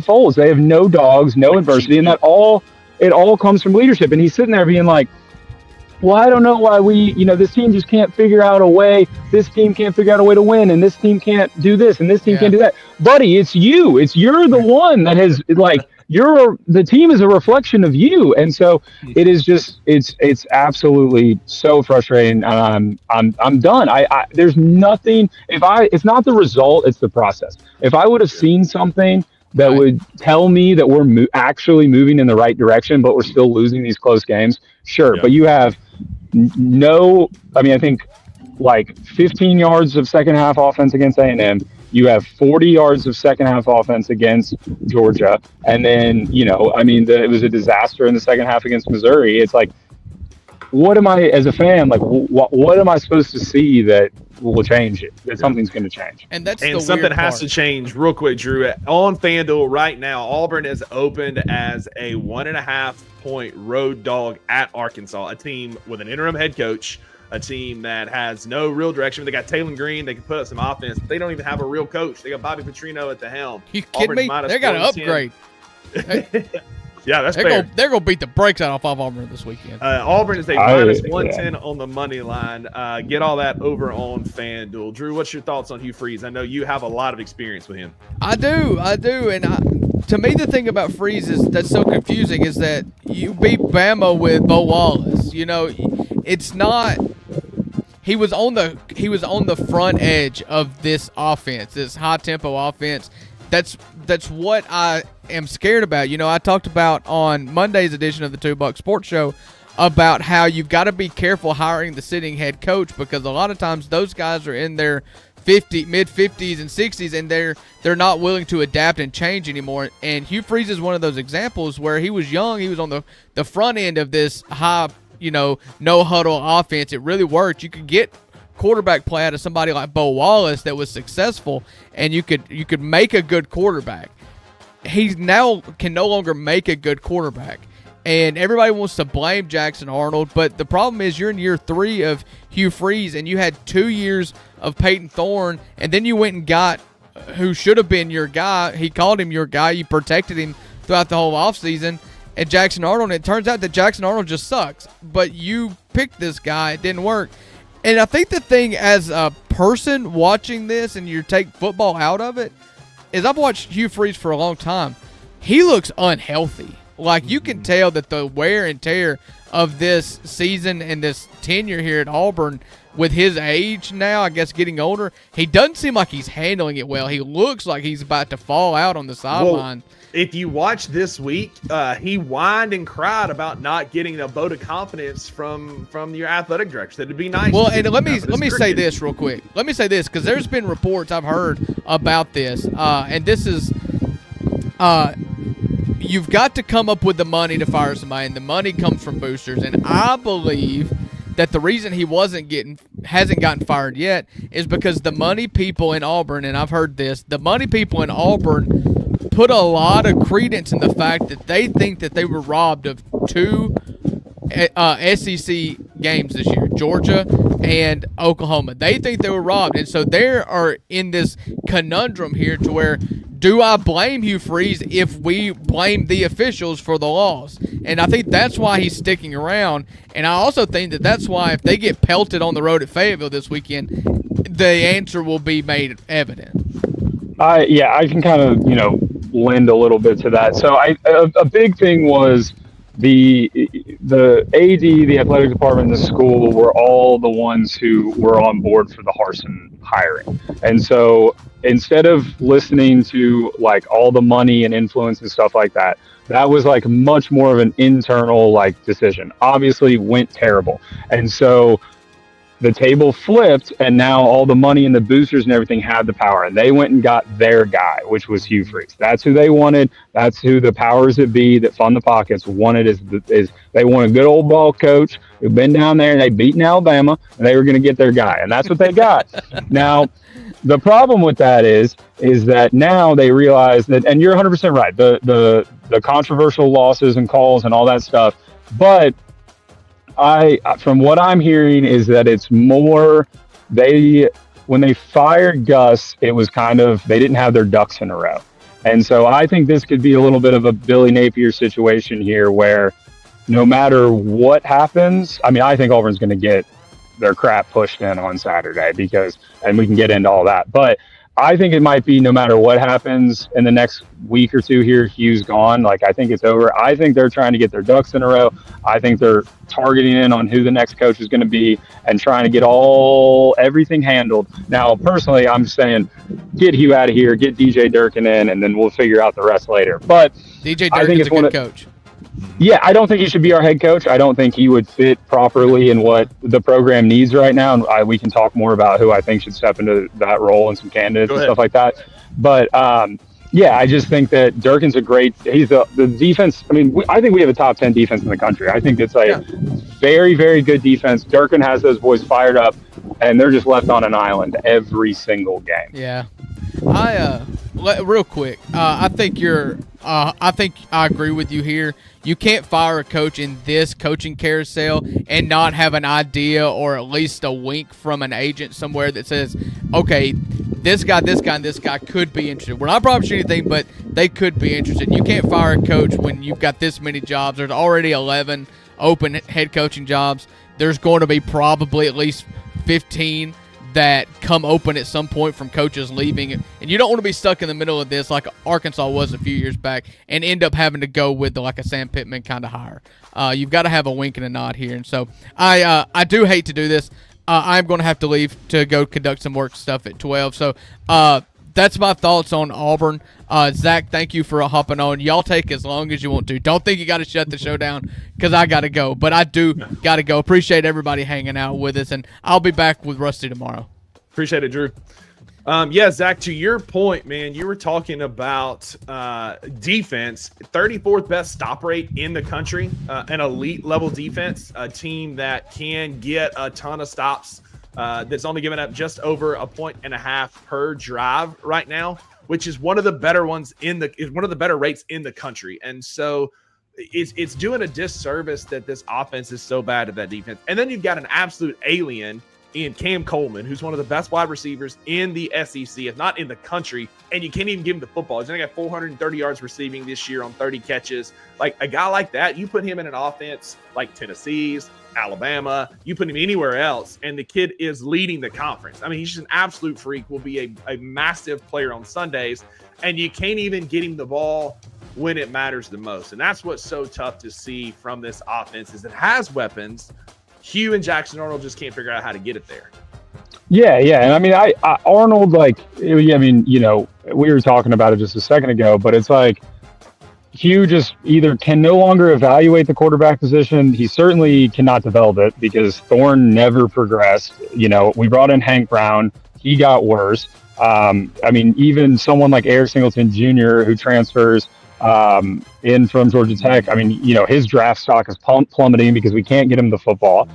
folds. They have no dogs, no adversity, and it all comes from leadership. And he's sitting there being like, well, I don't know why this team just can't figure out a way. This team can't figure out a way to win, and this team can't do this, and this team can't do that. Buddy, it's you. You're the one that has the team is a reflection of you. And so it is just, it's absolutely so frustrating. And I'm done. There's nothing, it's not the result, it's the process. If I would have seen something that would tell me that we're actually moving in the right direction, but we're still losing these close games, sure. But you have I think like 15 yards of second half offense against A&M. You have 40 yards of second half offense against Georgia. And then, it was a disaster in the second half against Missouri. It's like, what am I, as a fan, like, what am I supposed to see that will change it? That something's going to change. And something has to change real quick, Drew. On FanDuel right now, Auburn is opened as a 1.5-point road dog at Arkansas, a team with an interim head coach, a team that has no real direction. They got Taylor Green. They can put up some offense, but they don't even have a real coach. They got Bobby Petrino at the helm. You kidding me? They got to upgrade. Yeah, that's fair. They're going to beat the brakes out of Auburn this weekend. Auburn is a -110 on the money line. Get all that over on FanDuel. Drew, what's your thoughts on Hugh Freeze? I know you have a lot of experience with him. I do. And to me, the thing about Freeze that's so confusing is that you beat Bama with Bo Wallace. It's not. He was on the front edge of this offense, this high tempo offense. That's what I am scared about. I talked about on Monday's edition of the $2 Sports Show about how you've got to be careful hiring the sitting head coach, because a lot of times those guys are in their mid-50s and 60s, and they're not willing to adapt and change anymore. And Hugh Freeze is one of those examples where he was young. He was on the front end of this high, no huddle offense. It really worked. You could get quarterback play out of somebody like Bo Wallace that was successful, and you could make a good quarterback. He now can no longer make a good quarterback, and everybody wants to blame Jackson Arnold, but the problem is you're in year 3 of Hugh Freeze, and you had 2 years of Peyton Thorne, and then you went and got who should have been your guy. He called him your guy. You protected him throughout the whole offseason. And Jackson Arnold, and it turns out that Jackson Arnold just sucks. But you picked this guy. It didn't work. And I think the thing as a person watching this, and you take football out of it, is I've watched Hugh Freeze for a long time. He looks unhealthy. Like, you can tell that the wear and tear of this season and this tenure here at Auburn with his age now, I guess getting older, he doesn't seem like he's handling it well. He looks like he's about to fall out on the sideline. If you watch this week, he whined and cried about not getting a vote of confidence from your athletic director. That'd be nice. Well, and let me say this real quick. Let me say this, because there's been reports I've heard about this, and this is you've got to come up with the money to fire somebody, and the money comes from boosters. And I believe that the reason he hasn't gotten fired yet is because the money people in Auburn, and I've heard this, the money people in Auburn put a lot of credence in the fact that they think that they were robbed of 2 SEC games this year, Georgia and Oklahoma. They think they were robbed, and so they are in this conundrum here to where, do I blame Hugh Freeze if we blame the officials for the loss? And I think that's why he's sticking around, and I also think that that's why if they get pelted on the road at Fayetteville this weekend, the answer will be made evident. I can kind of, lend a little bit to that. So a big thing was the AD, the athletic department, and the school were all the ones who were on board for the Harsin hiring. And so instead of listening to like all the money and influence and stuff like that, that was like much more of an internal like decision. Obviously went terrible. And so the table flipped, and now all the money and the boosters and everything had the power, and they went and got their guy, which was Hugh Freeze. That's who they wanted. That's who the powers that be that fund the pockets wanted. Is they want a good old ball coach who'd been down there and they beaten Alabama, and they were going to get their guy, and that's what they got. Now, the problem with that is that now they realize that, and you're 100% right, the controversial losses and calls and all that stuff, but from what I'm hearing is that it's more when they fired Gus, it was kind of, they didn't have their ducks in a row. And so I think this could be a little bit of a Billy Napier situation here where no matter what happens, I think Auburn's going to get their crap pushed in on Saturday and we can get into all that. But I think it might be no matter what happens in the next week or two here, Hugh's gone. Like, I think it's over. I think they're trying to get their ducks in a row. I think they're targeting in on who the next coach is going to be and trying to get everything handled. Now, personally, I'm saying get Hugh out of here, get DJ Durkin in, and then we'll figure out the rest later. But DJ Durkin's a good coach. Yeah, I don't think he should be our head coach. I don't think he would fit properly in what the program needs right now. And we can talk more about who I think should step into that role and some candidates and stuff like that. But I just think that Durkin's he's the defense. I think we have a top 10 defense in the country. I think it's very, very good defense. Durkin has those boys fired up, and they're just left on an island every single game. Yeah. Real quick, I think I agree with you here. You can't fire a coach in this coaching carousel and not have an idea or at least a wink from an agent somewhere that says, okay, this guy, and this guy could be interested. We're not promising anything, but they could be interested. You can't fire a coach when you've got this many jobs. There's already 11 open head coaching jobs. There's going to be probably at least 15 that come open at some point from coaches leaving, and you don't want to be stuck in the middle of this like Arkansas was a few years back and end up having to go with like a Sam Pittman kind of hire. You've got to have a wink and a nod here, and so I do hate to do this. I'm going to have to leave to go conduct some work stuff at 12, so that's my thoughts on Auburn. Zach, thank you for hopping on. Y'all take as long as you want to. Don't think you got to shut the show down because I got to go. But I do got to go. Appreciate everybody hanging out with us, and I'll be back with Rusty tomorrow. Appreciate it, Drew. Zach, to your point, man, you were talking about defense, 34th best stop rate in the country, an elite level defense, a team that can get a ton of stops. That's only giving up just over 1.5 per drive right now, which is one of the better ones one of the better rates in the country. And so it's doing a disservice that this offense is so bad at that defense. And then you've got an absolute alien in Cam Coleman, who's one of the best wide receivers in the SEC, if not in the country, and you can't even give him the football. He's only got 430 yards receiving this year on 30 catches. Like a guy like that, you put him in an offense like Tennessee's, Alabama, you put him anywhere else, and the kid is leading the conference. I mean, he's just an absolute freak, will be a massive player on Sundays, and you can't even get him the ball when it matters the most. And that's what's so tough to see from this offense is it has weapons. Hugh and Jackson Arnold just can't figure out how to get it there. Yeah. And I mean, Arnold, like, I mean, you know, we were talking about it just a second ago, but it's like Hugh just either can no longer evaluate the quarterback position. He certainly cannot develop it because Thorne never progressed. You know, we brought in Hank Brown. He got worse. I mean, even someone like Eric Singleton Jr., who transfers in from Georgia Tech. I mean, you know, his draft stock is plummeting because we can't get him the football.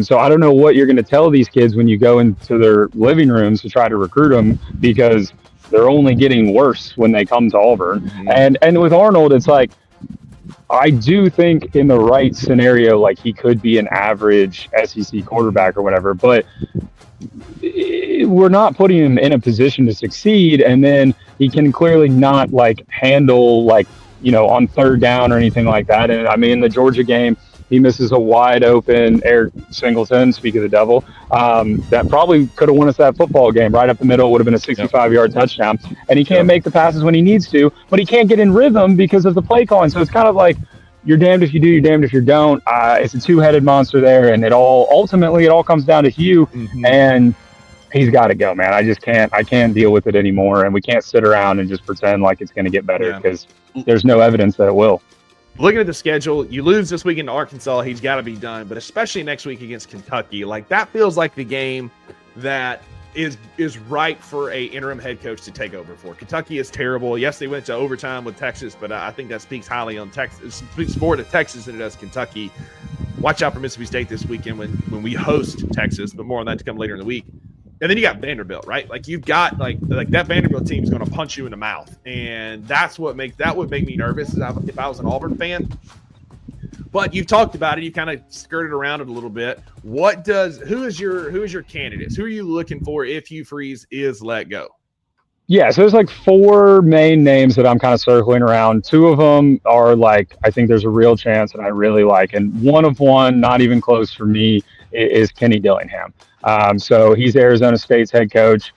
So I don't know what you're going to tell these kids when you go into their living rooms to try to recruit them, because they're only getting worse when they come to Auburn. And with Arnold, it's like, I do think in the right scenario, like he could be an average SEC quarterback or whatever, but we're not putting him in a position to succeed. And then he can clearly not like handle, like, you know, on third down or anything like that. And I mean, in the Georgia game, he misses a wide open Eric Singleton, speak of the devil, that probably could have won us that football game. Right up the middle, would have been a 65-yard touchdown. And he can't make the passes when he needs to, but he can't get in rhythm because of the play calling. So it's kind of like, you're damned if you do, you're damned if you don't. It's a two-headed monster there, and ultimately it all comes down to Hugh, and he's got to go, man. I can't deal with it anymore, and we can't sit around and just pretend like it's going to get better because there's no evidence that it will. Looking at the schedule, you lose this weekend to Arkansas, he's got to be done, but especially next week against Kentucky, like that feels like the game that is ripe for a interim head coach to take over for. Kentucky is terrible. Yes, they went to overtime with Texas, but I think that speaks highly on Texas. It speaks more to Texas than it does Kentucky. Watch out for Mississippi State this weekend when we host Texas, but more on that to come later in the week. And then you got Vanderbilt, right? Like you've got like that Vanderbilt team is going to punch you in the mouth, and that would make me nervous if I was an Auburn fan. But you've talked about it. You kind of skirted around it a little bit. Who is your candidates? Who are you looking for if Hugh Freeze is let go? Yeah, so there's like four main names that I'm kind of circling around. Two of them are like, I think there's a real chance and I really like. And one, not even close for me, is Kenny Dillingham. So he's Arizona State's head coach.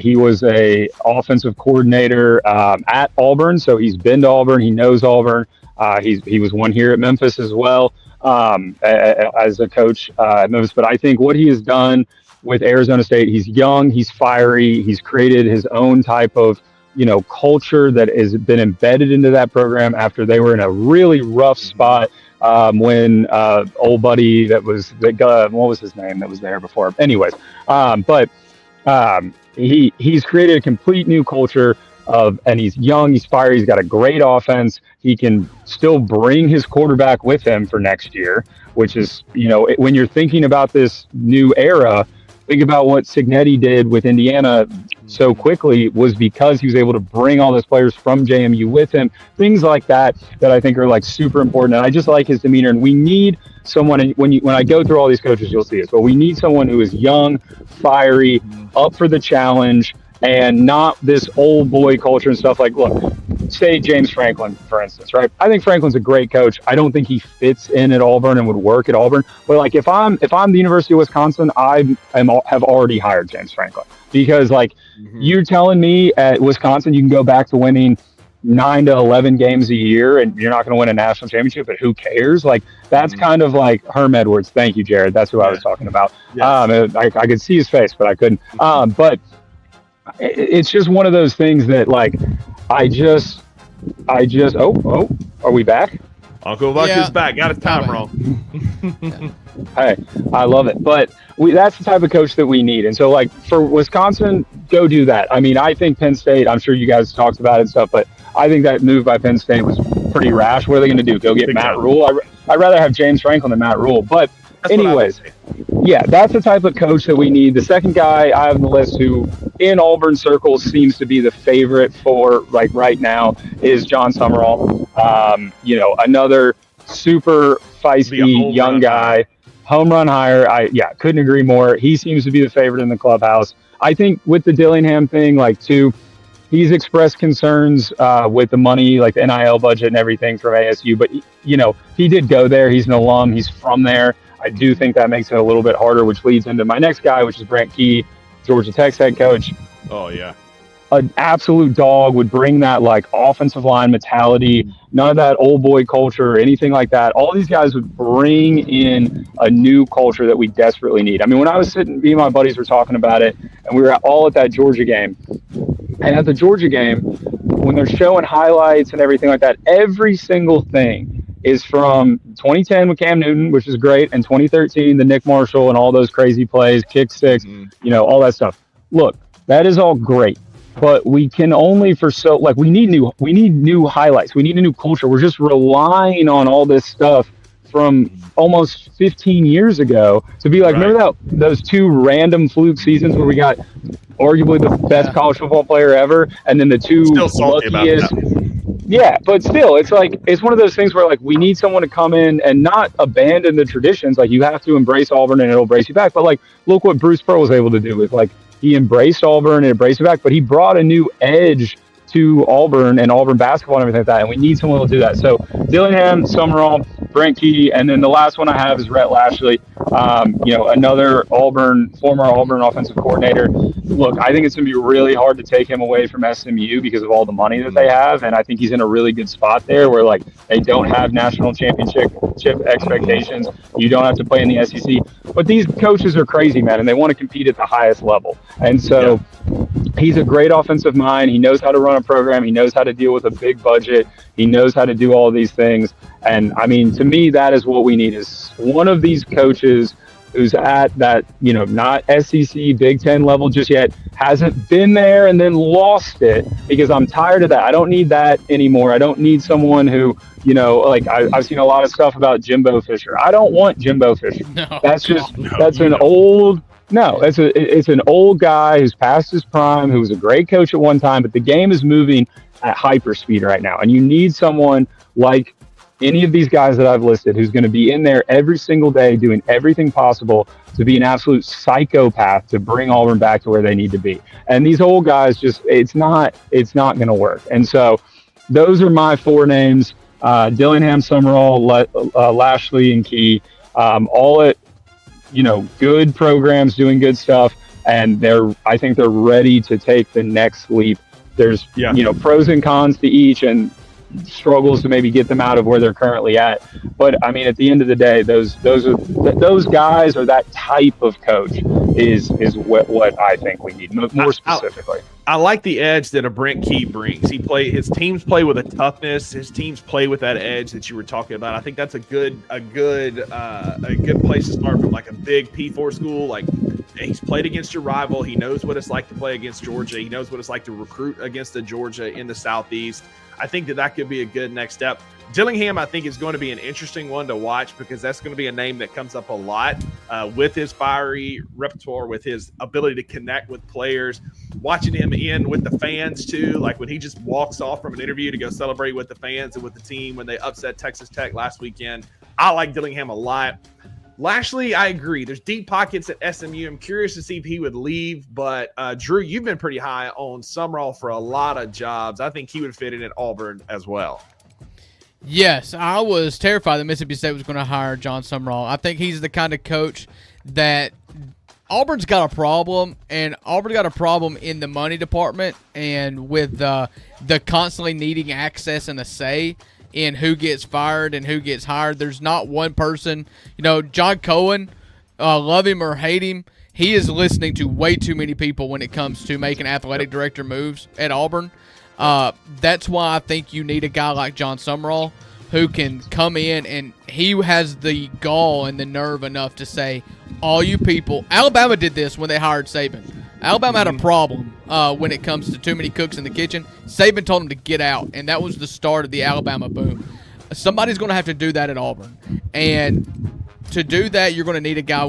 He was a offensive coordinator at Auburn. So he's been to Auburn. He knows Auburn. He was one here at Memphis as well as a coach at Memphis. But I think what he has done with Arizona State, he's young, he's fiery, he's created his own type of, you know, culture that has been embedded into that program after they were in a really rough spot when old buddy what was his name that was there before? Anyways, he's created a complete new culture and he's young, he's fiery, he's got a great offense. He can still bring his quarterback with him for next year, which is, you know, when you're thinking about this new era, think about what Cignetti did with Indiana so quickly was because he was able to bring all those players from JMU with him. Things like that I think are like super important. And I just like his demeanor. And we need someone, when I go through all these coaches, you'll see it. But we need someone who is young, fiery, up for the challenge, and not this old boy culture and stuff. Like, look, say James Franklin, for instance, right? I think Franklin's a great coach. I don't think he fits in at Auburn and would work at Auburn. But like, if I'm the University of Wisconsin, have already hired James Franklin, because like you're telling me at Wisconsin you can go back to winning 9 to 11 games a year and you're not going to win a national championship, but who cares? Like that's kind of like Herm Edwards. Thank you, Jared. That's who I was talking about. Yes. I could see his face, but I couldn't. But it's just one of those things that like I just are we back? Uncle Buck is back. Got his time wrong. Hey, I love it. But that's the type of coach that we need. And so like for Wisconsin, go do that. I mean, I think Penn State, I'm sure you guys talked about it and stuff, but I think that move by Penn State was pretty rash. What are they going to do? Go get Matt Rule? I'd rather have James Franklin than Matt Rule. But anyways, yeah, that's the type of coach that we need. The second guy I have on the list who in Auburn circles seems to be the favorite for like right now is John Summerall. You know, another super feisty young guy, home run hire. Couldn't agree more. He seems to be the favorite in the clubhouse. I think with the Dillingham thing, he's expressed concerns with the money, like the NIL budget and everything from ASU. But, he did go there. He's an alum. He's from there. I do think that makes it a little bit harder, which leads into my next guy, which is Brent Key, Georgia Tech's head coach. Oh, yeah. An absolute dog, would bring that offensive line mentality, none of that old boy culture or anything like that. All these guys would bring in a new culture that we desperately need. I mean, when I was sitting, me and my buddies were talking about it, and we were all at that Georgia game. And at the Georgia game, when they're showing highlights and everything like that, every single thing is from 2010 with Cam Newton, which is great, and 2013, the Nick Marshall and all those crazy plays, kick six, all that stuff. Look, that is all great. But we can only we need new highlights. We need a new culture. We're just relying on all this stuff from almost 15 years ago to be like, remember those 2 random fluke seasons where we got arguably the best college football player ever, and then the 2 still salty luckiest. About that. Yeah, but still, it's one of those things where we need someone to come in and not abandon the traditions. You have to embrace Auburn and it'll embrace you back. But look what Bruce Pearl was able to do with he embraced Auburn and embraced it back, but he brought a new edge to Auburn and Auburn basketball and everything like that, and we need someone to do that. So Dillingham, Summerall, Brent Key, and then the last one I have is Rhett Lashley, another former Auburn offensive coordinator. Look, I think it's going to be really hard to take him away from SMU because of all the money that they have, and I think he's in a really good spot there where they don't have national championship expectations. You don't have to play in the SEC, but these coaches are crazy, man, and they want to compete at the highest level. And so he's a great offensive mind. He knows how to run a program. He knows how to deal with a big budget. He knows how to do all these things. And I mean, to me, that is what we need, is one of these coaches who's at that, not SEC Big Ten level just yet, hasn't been there and then lost it, because I'm tired of that. I don't need that anymore. I don't need someone who, I've seen a lot of stuff about Jimbo Fisher. I don't want Jimbo Fisher. It's an old guy who's past his prime, who was a great coach at one time, but the game is moving at hyper speed right now. And you need someone like any of these guys that I've listed who's going to be in there every single day doing everything possible to be an absolute psychopath to bring Auburn back to where they need to be. And these old guys it's not going to work. And so those are my 4 names, Dillingham, Summerall, Lashley, and Key, all at, good programs doing good stuff. And I think they're ready to take the next leap. There's, pros and cons to each, and struggles to maybe get them out of where they're currently at. But I mean, at the end of the day, those guys, or that type of coach is what I think we need more specifically. I like the edge that a Brent Key brings. His teams play with a toughness. His teams play with that edge that you were talking about. I think that's a good place to start from, a big P4 school. He's played against your rival. He knows what it's like to play against Georgia. He knows what it's like to recruit against the Georgia in the Southeast. I think that could be a good next step. Dillingham, I think, is going to be an interesting one to watch, because that's going to be a name that comes up a lot with his fiery repertoire, with his ability to connect with players, watching him in with the fans too, when he just walks off from an interview to go celebrate with the fans and with the team when they upset Texas Tech last weekend. I like Dillingham a lot. Lashley, I agree. There's deep pockets at SMU. I'm curious to see if he would leave, but Drew, you've been pretty high on Summerall for a lot of jobs. I think he would fit in at Auburn as well. Yes, I was terrified that Mississippi State was going to hire John Summerall. I think he's the kind of coach that Auburn's got a problem, and Auburn got a problem in the money department and with the constantly needing access and a say in who gets fired and who gets hired. There's not one person. John Cohen, love him or hate him, he is listening to way too many people when it comes to making athletic director moves at Auburn. That's why I think you need a guy like John Summerall who can come in, and he has the gall and the nerve enough to say, all you people, Alabama did this when they hired Saban. Alabama had a problem when it comes to too many cooks in the kitchen. Saban told him to get out, and that was the start of the Alabama boom. Somebody's going to have to do that at Auburn. And to do that, you're going to need a guy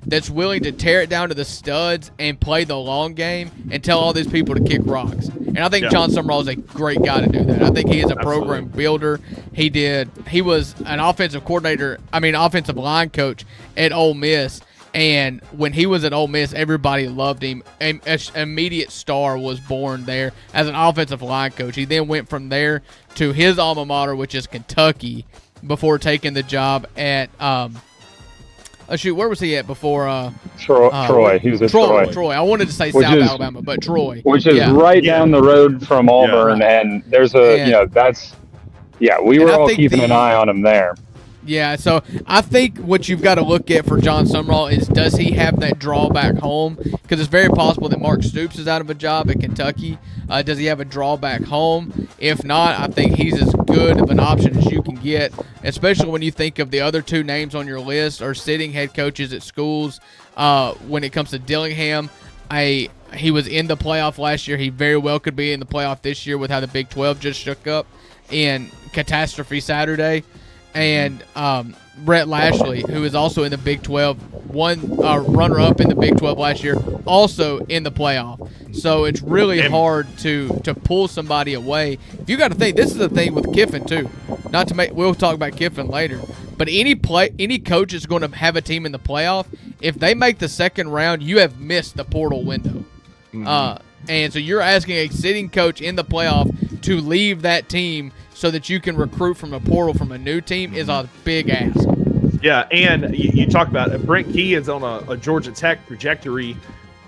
that's willing to tear it down to the studs and play the long game and tell all these people to kick rocks. And I think John Summerall is a great guy to do that. I think he is a program builder. He was an offensive line coach at Ole Miss. And when he was at Ole Miss, everybody loved him. An immediate star was born there as an offensive line coach. He then went from there to his alma mater, which is Kentucky, before taking the job at where was he at before? Troy. He was at Troy. Troy. I wanted to say South Alabama, but Troy. Which is right down the road from Auburn, and there's we were all keeping an eye on him there. Yeah, so I think what you've got to look at for John Summerall is, does he have that drawback home? Because it's very possible that Mark Stoops is out of a job at Kentucky. Does he have a drawback home? If not, I think he's as good of an option as you can get, especially when you think of the other two names on your list are sitting head coaches at schools. When it comes to Dillingham, he was in the playoff last year. He very well could be in the playoff this year with how the Big 12 just shook up in Catastrophe Saturday. And Brett Lashley, who is also in the Big 12, runner-up in the Big 12 last year, also in the playoff. So it's really hard to pull somebody away. If you got to think, this is the thing with Kiffin too. We'll talk about Kiffin later. But any coach is going to have a team in the playoff. If they make the second round, you have missed the portal window. And so you're asking a sitting coach in the playoff to leave that team so that you can recruit from a portal from a new team is a big ask. Yeah, and you talk about Brent Key is on a Georgia Tech trajectory.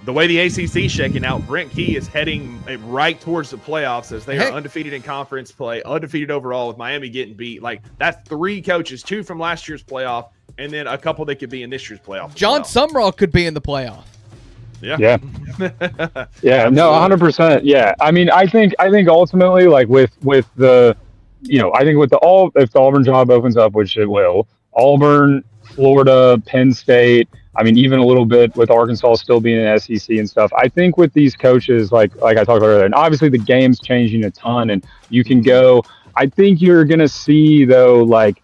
The way the ACC is shaking out, Brent Key is heading right towards the playoffs as they are undefeated in conference play, undefeated overall with Miami getting beat. Like, that's 3 coaches, 2 from last year's playoff, and then a couple that could be in this year's playoff. John Summerall could be in the playoff. Yeah. Yeah, no, 100%. Yeah. I mean, I think ultimately, like with the, I think if the Auburn job opens up, which it will, Auburn, Florida, Penn State, I mean, even a little bit with Arkansas still being an SEC and stuff. I think with these coaches, like I talked about earlier, and obviously the game's changing a ton, and you can go. I think you're gonna see though, like,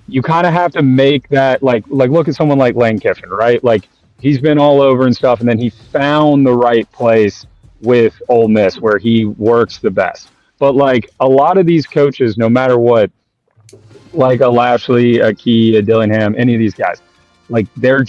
you kind of have to make that like look at someone like Lane Kiffin, right? Like, he's been all over and stuff, and then he found the right place with Ole Miss where he works the best. But like a lot of these coaches, no matter what, like a Lashley, a Key, a Dillingham, any of these guys, like their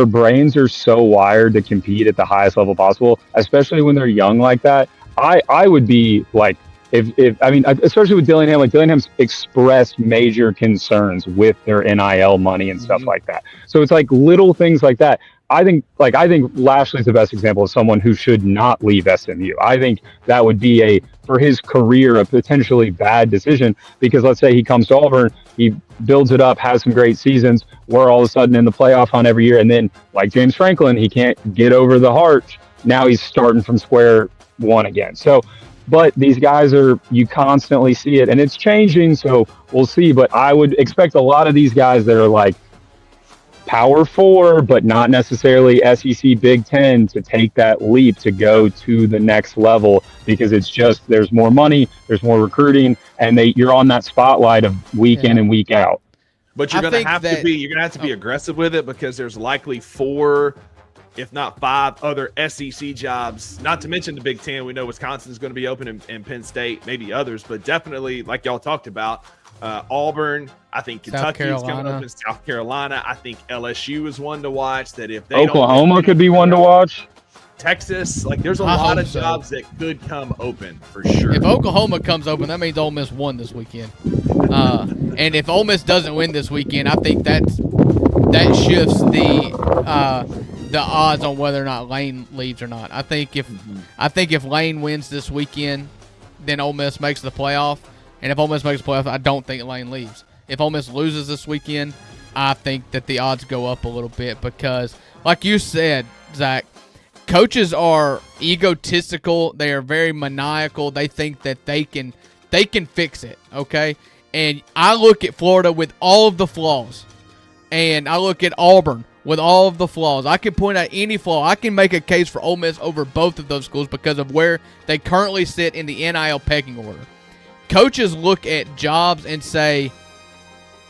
brains are so wired to compete at the highest level possible, especially when they're young like that. I would be like, especially with Dillingham, like Dillingham's expressed major concerns with their NIL money and stuff like that. So it's like little things like that. I think Lashley's the best example of someone who should not leave SMU. I think that would be for his career, a potentially bad decision, because let's say he comes to Auburn, he builds it up, has some great seasons, we're all of a sudden in the playoff hunt every year, and then like James Franklin, he can't get over the arch. Now he's starting from square one again. So, but these guys you constantly see it, and it's changing, so we'll see. But I would expect a lot of these guys that are like Power 4, but not necessarily SEC Big 10, to take that leap to go to the next level, because it's just, there's more money, there's more recruiting, and you're on that spotlight of week in and week out. But you're gonna have to be aggressive with it, because there's likely 4, if not 5 other SEC jobs, not to mention the Big 10. We know Wisconsin's going to be open, and Penn State, maybe others, but definitely, like y'all talked about, Auburn, I think Kentucky is coming up in South Carolina. I think LSU is one to watch. That if they Oklahoma could be one to watch. Texas, like there's a lot of jobs that could come open for sure. If Oklahoma comes open, that means Ole Miss won this weekend. And if Ole Miss doesn't win this weekend, I think that shifts the odds on whether or not Lane leaves or not. I think if Lane wins this weekend, then Ole Miss makes the playoff. And if Ole Miss makes the playoff, I don't think Lane leaves. If Ole Miss loses this weekend, I think that the odds go up a little bit, because, like you said, Zach, coaches are egotistical. They are very maniacal. They think that they can fix it, okay? And I look at Florida with all of the flaws, and I look at Auburn with all of the flaws. I can point out any flaw. I can make a case for Ole Miss over both of those schools because of where they currently sit in the NIL pecking order. Coaches look at jobs and say,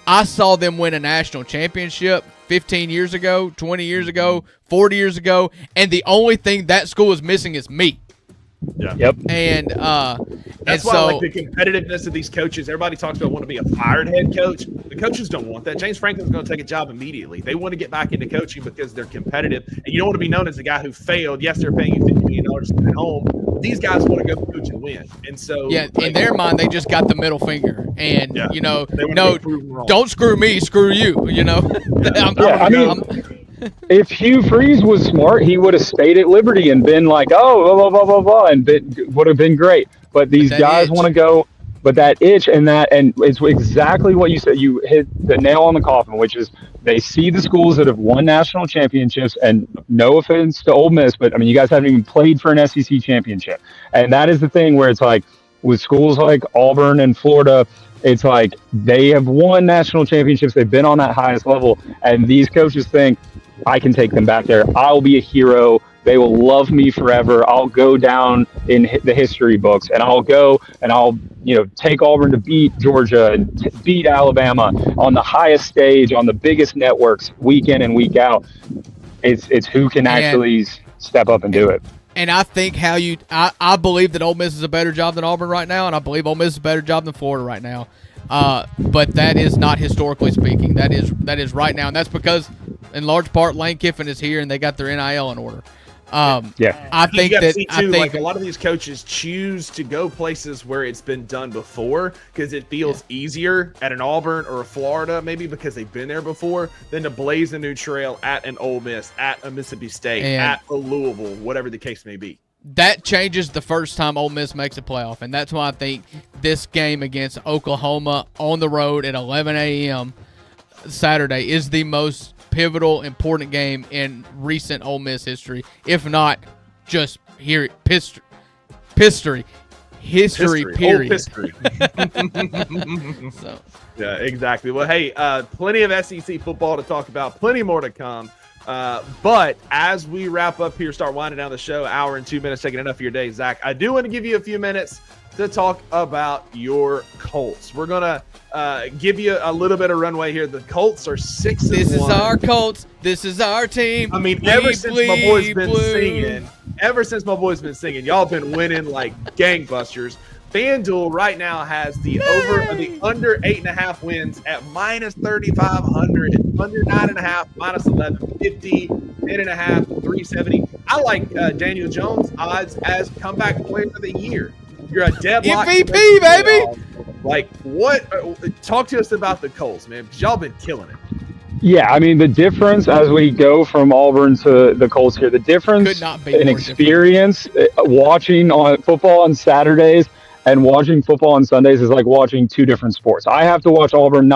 I saw them win a national championship 15 years ago, 20 years ago, 40 years ago, and the only thing that school is missing is me. Yeah. Yep. And That's why, like, the competitiveness of these coaches. Everybody talks about wanting to be a fired head coach. The coaches don't want that. James Franklin's going to take a job immediately. They want to get back into coaching because they're competitive, and you don't want to be known as the guy who failed. Yes, they're paying you $50 million to stay at home. These guys want to go coach and win, and so in their mind, they just got the middle finger, and no, wrong. don't screw me, screw you. You know. If Hugh Freeze was smart, he would have stayed at Liberty and been like, oh, blah, blah, blah, blah, blah, and would have been great. But these guys want to go, but that itch and it's exactly what you said. You hit the nail on the coffin, which is they see the schools that have won national championships, and no offense to Ole Miss, but I mean, you guys haven't even played for an SEC championship. And that is the thing where it's like with schools like Auburn and Florida, it's like they have won national championships. They've been on that highest level. And these coaches think, I can take them back there. I'll be a hero. They will love me forever. I'll go down in the history books, and I'll go and I'll, take Auburn to beat Georgia and beat Alabama on the highest stage, on the biggest networks, week in and week out. It's who can actually step up and do it. And I think I believe that Ole Miss is a better job than Auburn right now, and I believe Ole Miss is a better job than Florida right now. But that is not historically speaking. That is right now, and that's because, in large part, Lane Kiffin is here, and they got their NIL in order. I think like a lot of these coaches choose to go places where it's been done before because it feels easier at an Auburn or a Florida, maybe because they've been there before, than to blaze a new trail at an Ole Miss, at a Mississippi State, at a Louisville, whatever the case may be. That changes the first time Ole Miss makes a playoff, and that's why I think this game against Oklahoma on the road at 11 a.m. Saturday is the most pivotal, important game in recent Ole Miss history, if not just history, period. So. Yeah, exactly. Well, hey, plenty of SEC football to talk about, plenty more to come. But as we wrap up here, start winding down the show, hour and 2 minutes, taking enough of your day, Zach, I do want to give you a few minutes to talk about your Colts. We're going to give you a little bit of runway here. The Colts are 6-1. This is our Colts. This is our team. I mean, ever since my boy's been singing, y'all been winning like gangbusters. FanDuel right now has the under 8.5 wins at minus 3,500, under 9.5 minus 1150, 10.5 370. I like Daniel Jones odds as comeback player of the year. You're a deadlock MVP, baby. Like what? Talk to us about the Colts, man, because y'all been killing it. Yeah, I mean, the difference as we go from Auburn to the Colts here, the difference in experience watching on football on Saturdays and watching football on Sundays is like watching two different sports. I have to watch Auburn,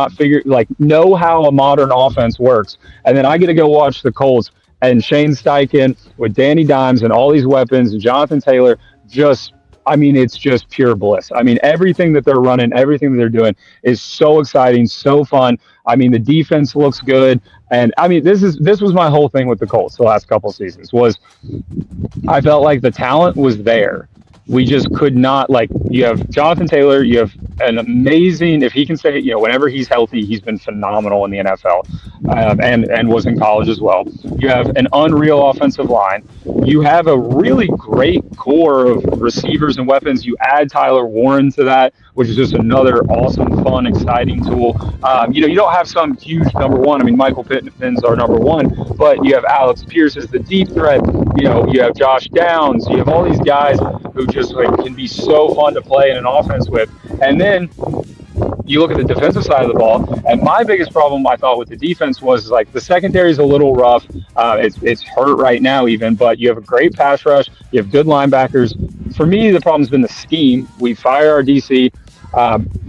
know how a modern offense works. And then I get to go watch the Colts and Shane Steichen with Danny Dimes and all these weapons and Jonathan Taylor. It's just pure bliss. I mean, everything that they're running, everything that they're doing is so exciting, so fun. I mean, the defense looks good. And I mean, this was my whole thing with the Colts the last couple of seasons was I felt like the talent was there. We just could not, you have Jonathan Taylor, you have an amazing, if he can say, whenever he's healthy, he's been phenomenal in the NFL and was in college as well. You have an unreal offensive line. You have a really great core of receivers and weapons. You add Tyler Warren to that, which is just another awesome, fun, exciting tool. You don't have some huge number one. I mean, Michael Pittman's our number one, but you have Alex Pierce as the deep threat. You have Josh Downs. You have all these guys who just can be so fun to play in an offense with. And then you look at the defensive side of the ball, and my biggest problem I thought with the defense was the secondary is a little rough. It's hurt right now even, but you have a great pass rush. You have good linebackers. For me, the problem's been the scheme. We fire our DC,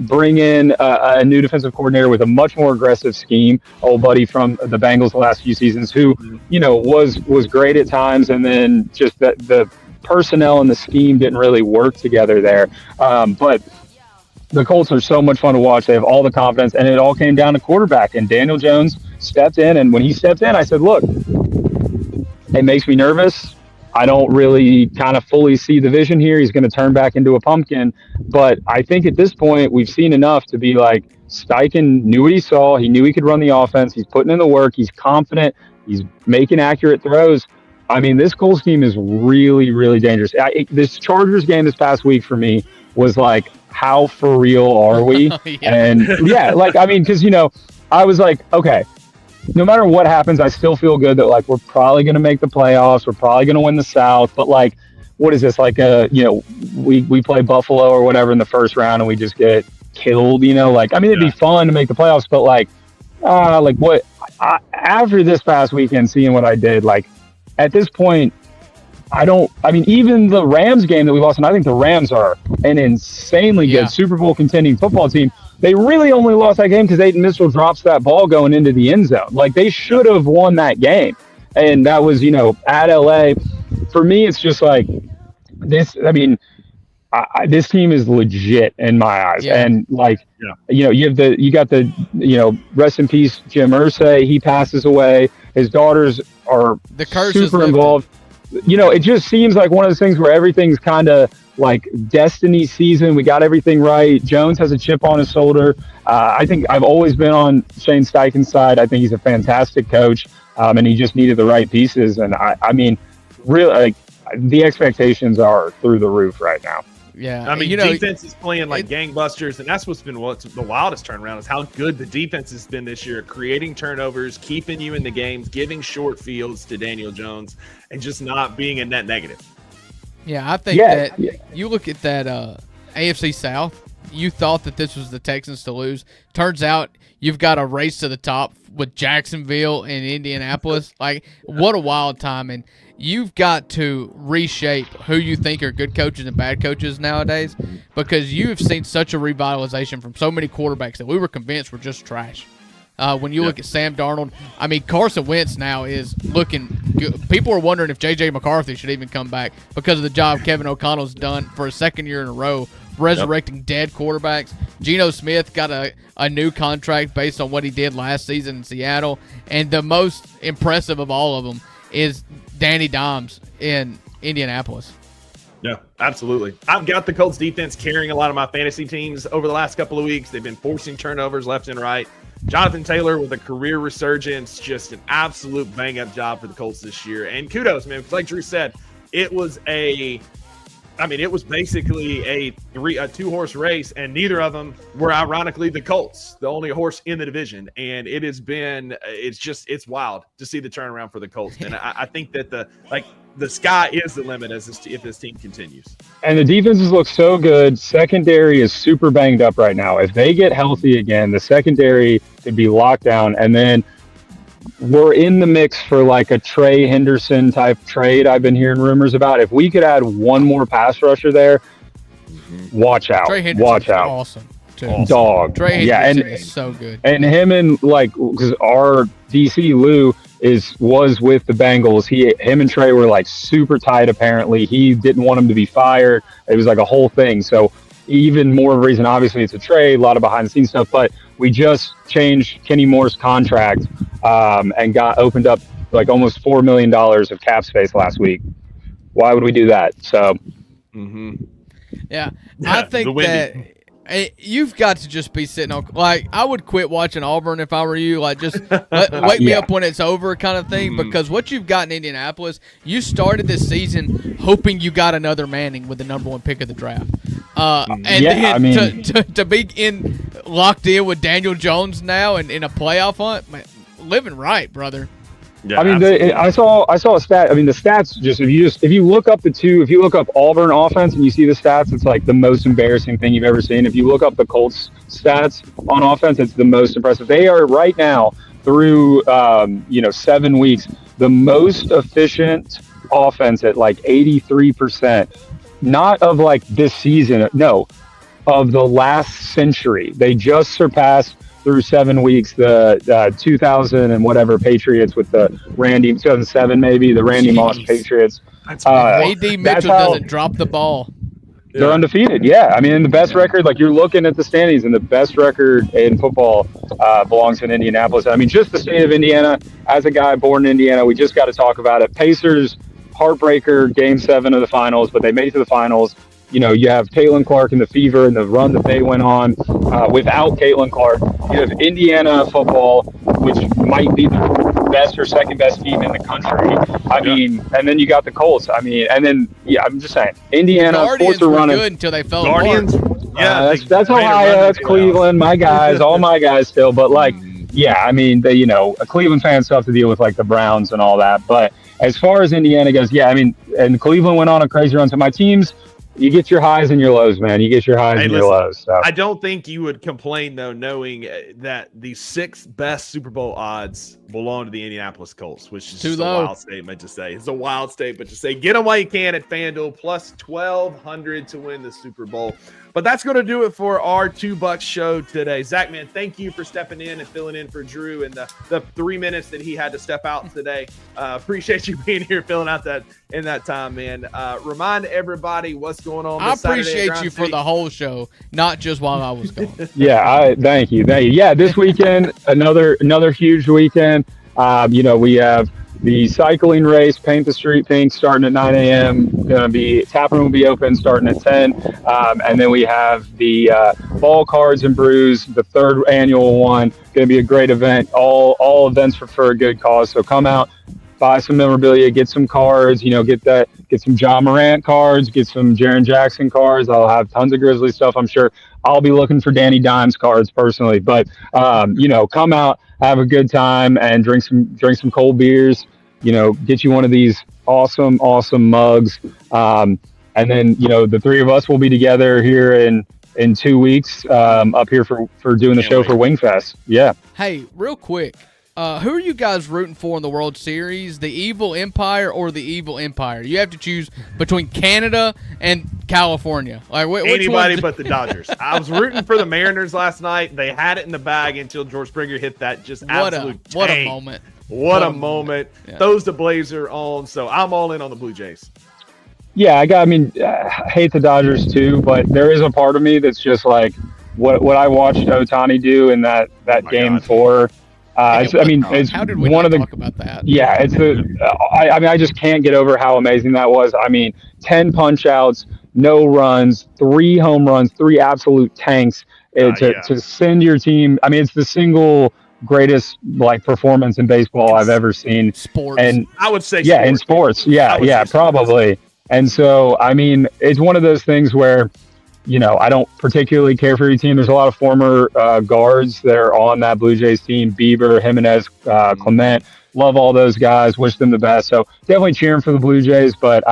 bring in a new defensive coordinator with a much more aggressive scheme, old buddy from the Bengals the last few seasons, who was great at times, and then just the personnel and the scheme didn't really work together there. But the Colts are so much fun to watch. They have all the confidence, and it all came down to quarterback. And Daniel Jones stepped in, and when he stepped in, I said, look, it makes me nervous. I don't really kind of fully see the vision here. He's going to turn back into a pumpkin. But I think at this point, we've seen enough to be like, Steichen knew what he saw. He knew he could run the offense. He's putting in the work. He's confident. He's making accurate throws. I mean, this Colts team is really, really dangerous. This Chargers game this past week for me was like, how for real are we? Yeah. And yeah, like, I mean, because, I was like, okay, no matter what happens, I still feel good that like we're probably going to make the playoffs. We're probably going to win the South. But like, what is this? Like, we play Buffalo or whatever in the first round and we just get killed, like, I mean, it'd be fun to make the playoffs, but like what after this past weekend, seeing what I did, like at this point, even the Rams game that we lost, and I think the Rams are an insanely good Super Bowl contending football team. They really only lost that game because Aiden Mitchell drops that ball going into the end zone. Like they should have won that game. And that was, at LA. For me, it's just like this. I mean, this team is legit in my eyes. Yeah. And like, you got the rest in peace, Jim Irsay. He passes away. His daughters are The curse super is involved. It just seems like one of those things where everything's kind of like destiny season. We got everything right. Jones has a chip on his shoulder. I think I've always been on Shane Steichen's side. I think he's a fantastic coach, and he just needed the right pieces. And I mean, really, like the expectations are through the roof right now. Yeah, I mean, defense is playing like gangbusters, and that's what's been the wildest turnaround is how good the defense has been this year, creating turnovers, keeping you in the games, giving short fields to Daniel Jones, and just not being a net negative. Yeah, I think that you look at that AFC South, you thought that this was the Texans to lose. Turns out you've got a race to the top with Jacksonville and Indianapolis. Like, what a wild time. And you've got to reshape who you think are good coaches and bad coaches nowadays because you have seen such a revitalization from so many quarterbacks that we were convinced were just trash. When you look at Sam Darnold, I mean, Carson Wentz now is looking good. People are wondering if J.J. McCarthy should even come back because of the job Kevin O'Connell's done for a second year in a row, resurrecting dead quarterbacks. Geno Smith got a new contract based on what he did last season in Seattle. And the most impressive of all of them is Danny Dimes in Indianapolis. Yeah, absolutely. I've got the Colts defense carrying a lot of my fantasy teams over the last couple of weeks. They've been forcing turnovers left and right. Jonathan Taylor with a career resurgence, just an absolute bang-up job for the Colts this year. And kudos, man, because like Drew said, it was basically a two-horse race, and neither of them were ironically the Colts, the only horse in the division. And it's wild to see the turnaround for the Colts. And I think that the sky is the limit if this team continues. And the defenses look so good. Secondary is super banged up right now. If they get healthy again, the secondary could be locked down. And then we're in the mix for like a Trey Henderson type trade I've been hearing rumors about. If we could add one more pass rusher there, watch out. Trey Henderson's watch out. Awesome. Dog. Trey Henderson is so good. And him and because our DC Lou was with the Bengals. Him and Trey were like super tight. Apparently, he didn't want him to be fired. It was like a whole thing. So even more of a reason. Obviously, it's a trade, a lot of behind the scenes stuff. But we just changed Kenny Moore's contract and opened up like almost $4 million of cap space last week. Why would we do that? So, yeah, I think that. You've got to just be sitting on, like, I would quit watching Auburn if I were you. Like, just wake me up when it's over kind of thing, because what you've got in Indianapolis, you started this season hoping you got another Manning with the number 1 pick of the draft. To be locked in with Daniel Jones now and in a playoff hunt, man, living right, brother. Yeah, I mean, I saw a stat. I mean, the stats if you look up Auburn offense and you see the stats, it's like the most embarrassing thing you've ever seen. If you look up the Colts stats on offense, it's the most impressive. They are right now through 7 weeks the most efficient offense at like 83%. Not of like this season, no, of the last century. They just surpassed through 7 weeks the 2000 and whatever Patriots with the 2007 maybe, the Randy Moss Patriots. A.D. Mitchell doesn't drop the ball. They're undefeated. Yeah, I mean, the best record, like you're looking at the standings, and the best record in football belongs in Indianapolis. I mean, just the state of Indiana. As a guy born in Indiana, we just got to talk about it. Pacers, heartbreaker, Game 7 of the finals, but they made it to the finals. you have Caitlin Clark and the Fever and the run that they went on. Without Caitlin Clark, you have Indiana football, which might be the best or second best team in the country. I mean, and then you got the Colts. I mean, and then I'm just saying, Indiana Guardians sports are were running. good until they fell Guardians. apart. Yeah, that's Ohio, that's Cleveland, my guys, all my guys still. But I mean, Cleveland fans still have to deal with like the Browns and all that. But as far as Indiana goes, I mean, and Cleveland went on a crazy run. So my teams, you get your highs and your lows, man. You get your highs and your lows. So. I don't think you would complain, though, knowing that the 6 best Super Bowl odds belong to the Indianapolis Colts, which is just a wild statement to say. It's a wild statement to say. Get them while you can at FanDuel, plus 1,200 to win the Super Bowl. But that's going to do it for our $2 show today. Zach, man, thank you for stepping in and filling in for Drew in the 3 minutes that he had to step out today. Appreciate you being here, filling out in that time, man. Remind everybody what's going on. I appreciate you for the whole show, not just while I was gone. Thank you. Yeah, this weekend, another huge weekend. We have the cycling race, Paint the Street Pink, starting at 9 a.m. Tap room will be open starting at 10. And then we have the Ball Cards and Brews, the 3rd annual one. Going to be a great event. All events for a good cause. So come out, buy some memorabilia, get some cards. Get some John Morant cards, get some Jaren Jackson cards. I'll have tons of Grizzlies stuff. I'm sure I'll be looking for Danny Dimes cards personally. But come out, have a good time, and drink some cold beers. Get you one of these awesome mugs. And then, the 3 of us will be together here in 2 weeks up here for doing the show for Wingfest. Yeah. Hey, real quick, who are you guys rooting for in the World Series? The Evil Empire or the Evil Empire? You have to choose between Canada and California. Like anybody but the Dodgers. I was rooting for the Mariners last night. They had it in the bag until George Springer hit that just absolute what a moment. What a moment. Yeah. Throws the blazer on. So I'm all in on the Blue Jays. Yeah, I hate the Dodgers too, but there is a part of me that's just like what I watched Ohtani do in that game 4. How did we one of the talk about that? Yeah, I just can't get over how amazing that was. 10 punch outs, no runs, 3 home runs, 3 absolute tanks to send your team. It's the single greatest performance in baseball I've ever seen. Sports. And I would say in sports. Yeah, probably. And so, it's one of those things where, I don't particularly care for your team. There's a lot of former guards that are on that Blue Jays team. Bieber, Jimenez, Clement. Love all those guys. Wish them the best. So definitely cheering for the Blue Jays. But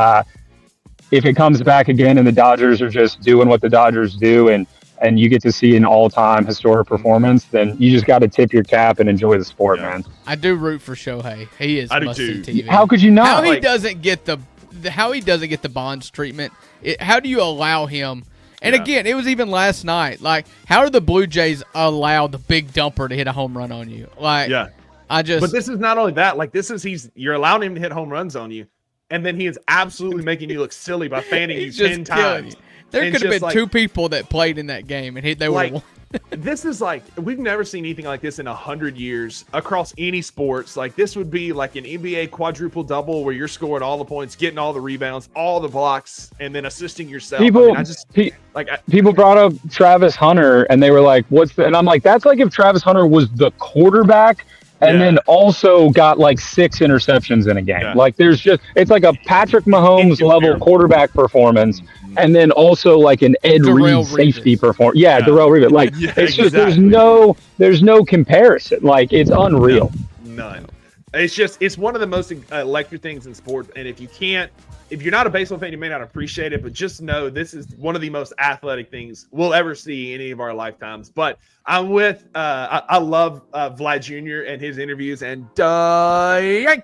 if it comes back again and the Dodgers are just doing what the Dodgers do and you get to see an all-time historic performance, then you just got to tip your cap and enjoy the sport, man. I do root for Shohei. He is must-see TV. How could you not? How he doesn't get the Bonds treatment? How do you allow him? And again, it was even last night. How do the Blue Jays allow the big dumper to hit a home run on you? But this is not only that. You're allowing him to hit home runs on you, and then he is absolutely making you look silly by fanning you 10 times. There could have been 2 people that played in that game, and they would have won. This is we've never seen anything like this in 100 years across any sports. This would be like an NBA quadruple double where you're scoring all the points, getting all the rebounds, all the blocks, and then assisting yourself. People brought up Travis Hunter and they were like, and I'm like, that's like if Travis Hunter was the quarterback and then also got 6 interceptions in a game. Yeah. It's like a Patrick Mahomes level quarterback performance. And then also an Ed Reed safety performance. Yeah, Darrell Reed. It's just there's no comparison. It's unreal. None. It's one of the most electric things in sports. And if you're not a baseball fan, you may not appreciate it, but just know this is one of the most athletic things we'll ever see in any of our lifetimes. But I'm with I love Vlad Jr. and his interviews and Yankees.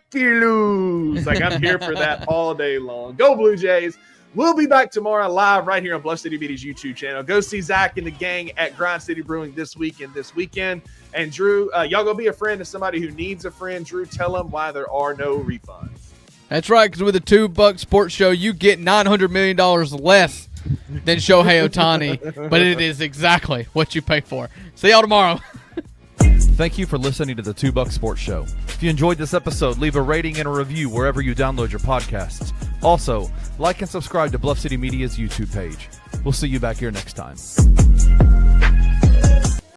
I'm here for that all day long. Go Blue Jays. We'll be back tomorrow live right here on Bluff City Beatty's YouTube channel. Go see Zach and the gang at Grind City Brewing this weekend. And Drew, y'all go be a friend to somebody who needs a friend. Drew, tell them why there are no refunds. That's right, because with a $2 sports show, you get $900 million less than Shohei Ohtani, but it is exactly what you pay for. See y'all tomorrow. Thank you for listening to the $2 Sports Show. If you enjoyed this episode, leave a rating and a review wherever you download your podcasts. Also, like and subscribe to Bluff City Media's YouTube page. We'll see you back here next time.